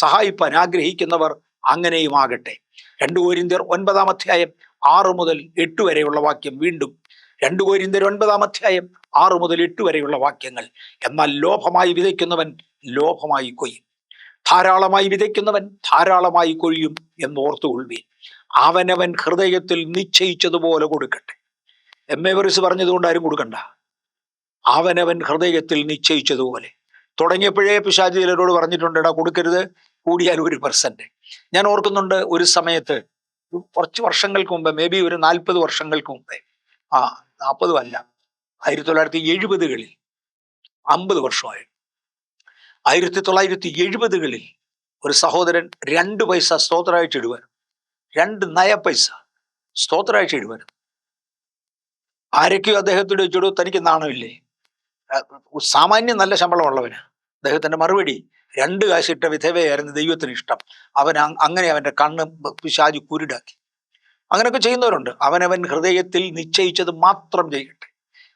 സഹായിപ്പാൻ ആഗ്രഹിക്കുന്നവർ അങ്ങനെയും ആകട്ടെ. 2 കൊരിന്ത്യർ 9 6 മുതൽ 8 വരെയുള്ള വാക്യം. വീണ്ടും 2 കൊരിന്ത്യർ 9 6 മുതൽ 8 വരെയുള്ള വാക്യങ്ങൾ. എന്നാൽ ലോഭമായി വിതയ്ക്കുന്നവൻ ലോഭമായി കൊയ്യും, ധാരാളമായി വിതയ്ക്കുന്നവൻ ധാരാളമായി കൊയ്യും എന്നോർത്തുകൊള്ളുവീൻ. അവനവൻ ഹൃദയത്തിൽ നിശ്ചയിച്ചതുപോലെ കൊടുക്കട്ടെ. എമ്മേവറിസ് പറഞ്ഞതുകൊണ്ട് ആരും കൊടുക്കണ്ട. അവനവൻ ഹൃദയത്തിൽ നിശ്ചയിച്ചതുപോലെ. തുടങ്ങിയപ്പോഴേ പിശാച് ചിലരോട് പറഞ്ഞിട്ടുണ്ട്, എടാ കൊടുക്കരുത്, കൂടിയാൽ 1%. ഞാൻ ഓർക്കുന്നുണ്ട് ഒരു സമയത്ത്, കുറച്ച് വർഷങ്ങൾക്ക് മുമ്പ്, മേ ബി ഒരു 40 വർഷങ്ങൾക്ക് മുമ്പേ, 40 അല്ല, 1970കളിൽ, 50 വർഷമായി, 1970കളിൽ ഒരു സഹോദരൻ 2 പൈസ സ്തോത്രാഴ്ച ഇടുവാൻ, 2 നയ പൈസ സ്തോത്രാഴ്ച ഇടുവാൻ. ആരൊക്കെയോ അദ്ദേഹത്തോട് ചോദിച്ചോടൂ, തനിക്ക് നാണമില്ലേ? സാമാന്യം നല്ല ശമ്പളമുള്ളവന്. അദ്ദേഹത്തിന്റെ മറുപടി, 2 കാശിട്ട വിധവയായിരുന്നു ദൈവത്തിന് ഇഷ്ടം. അങ്ങനെ അവന്റെ കണ്ണ് പിശാച് കുരുടാക്കി. അങ്ങനെയൊക്കെ ചെയ്യുന്നവരുണ്ട്. അവനവൻ ഹൃദയത്തിൽ നിശ്ചയിച്ചത് മാത്രം ചെയ്യട്ടെ.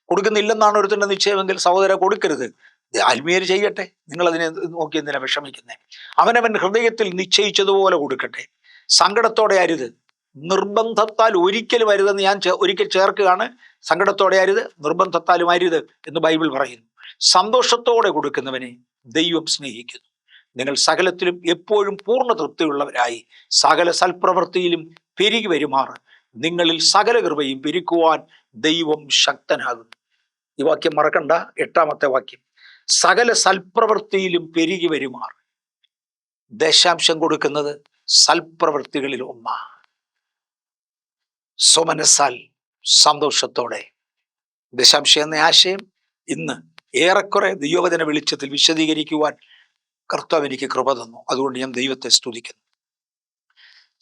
കൊടുക്കുന്നില്ലെന്നാണ് ഒരുത്തിന്റെ നിശ്ചയമെങ്കിൽ സഹോദര കൊടുക്കരുത്, ആത്മീയർ ചെയ്യട്ടെ. നിങ്ങളതിനെ നോക്കി എന്തിനാ വിഷമിക്കുന്നേ? അവനവൻ ഹൃദയത്തിൽ നിശ്ചയിച്ചതുപോലെ കൊടുക്കട്ടെ. സങ്കടത്തോടെ അരുത്. നിർബന്ധത്താൽ ഒരിക്കലും അരുതെന്ന് ഞാൻ ഒരിക്കൽ ചേർക്കുകയാണ്. സങ്കടത്തോടെ അരുത്, നിർബന്ധത്താലും അരുത് എന്ന് ബൈബിൾ പറയുന്നു. സന്തോഷത്തോടെ കൊടുക്കുന്നവനെ ദൈവം സ്നേഹിക്കുന്നു. നിങ്ങൾ സകലത്തിലും എപ്പോഴും പൂർണ്ണ തൃപ്തിയുള്ളവരായി സകല സൽപ്രവൃത്തിയിലും പെരുകി വരുമാറ് നിങ്ങളിൽ സകല കൃപയും പെരുക്കുവാൻ ദൈവം ശക്തനാകുന്നു. ഈ വാക്യം മറക്കണ്ട. 8-ാമത്തെ വാക്യം, സകല സൽപ്രവൃത്തിയിലും പെരുകി വരുമാറ്. ദശാംശം കൊടുക്കുന്നത് സൽപ്രവൃത്തികളിൽ ഒന്നാണ്. സ്വമനസാൽ സന്തോഷത്തോടെ ദശാംശം എന്ന ആശയം ഇന്ന് ഏറെക്കുറെ ദൈവവചന വെളിച്ചത്തിൽ വിശദീകരിക്കുവാൻ കർത്താവ് എനിക്ക് കൃപ തന്നു. അതുകൊണ്ട് ഞാൻ ദൈവത്തെ സ്തുതിക്കുന്നു.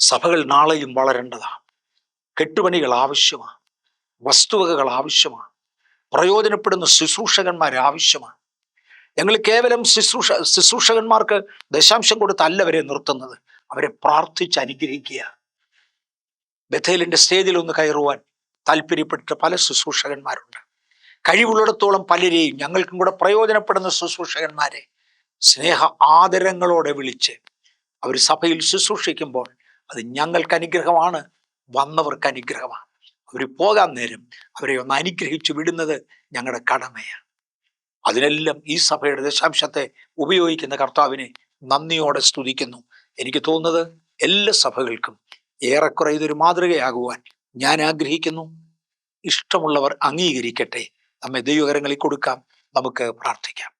സഭകൾ നാളെയും വളരേണ്ടതാണ്. കെട്ടുപണികൾ ആവശ്യമാണ്, വസ്തുവകകൾ ആവശ്യമാണ്, പ്രയോജനപ്പെടുന്ന ശുശ്രൂഷകന്മാർ ആവശ്യമാണ്. ഞങ്ങൾ കേവലം ശുശ്രൂഷകന്മാർക്ക് ദശാംശം കൊടുത്തല്ല അവരെ നിർത്തുന്നത്, അവരെ പ്രാർത്ഥിച്ച് അനുഗ്രഹിക്കുക. ബഥേലിന്റെ സ്റ്റേജിൽ ഒന്ന് കയറുവാൻ താല്പര്യപ്പെട്ട പല ശുശ്രൂഷകന്മാരുണ്ട്. കഴിവുള്ളിടത്തോളം പലരെയും, ഞങ്ങൾക്കും കൂടെ പ്രയോജനപ്പെടുന്ന ശുശ്രൂഷകന്മാരെ സ്നേഹ ആദരങ്ങളോടെ വിളിച്ച് അവർ സഭയിൽ ശുശ്രൂഷിക്കുമ്പോൾ അത് ഞങ്ങൾക്ക് അനുഗ്രഹമാണ്, വന്നവർക്ക് അനുഗ്രഹമാണ്. അവർ പോകാൻ നേരം അവരെ ഒന്ന് അനുഗ്രഹിച്ചു വിടുന്നത് ഞങ്ങളുടെ കടമയാണ്. അതിനെല്ലാം ഈ സഭയുടെ ദശാംശത്തെ ഉപയോഗിക്കുന്ന കർത്താവിനെ നന്ദിയോടെ സ്തുതിക്കുന്നു. എനിക്ക് തോന്നുന്നത് എല്ലാ സഭകൾക്കും ഏറെക്കുറെ ഇതൊരു മാതൃകയാകുവാൻ ഞാൻ ആഗ്രഹിക്കുന്നു. ഇഷ്ടമുള്ളവർ അംഗീകരിക്കട്ടെ. നമ്മെ ദൈവകരങ്ങളിൽ കൊടുക്കാം. നമുക്ക് പ്രാർത്ഥിക്കാം.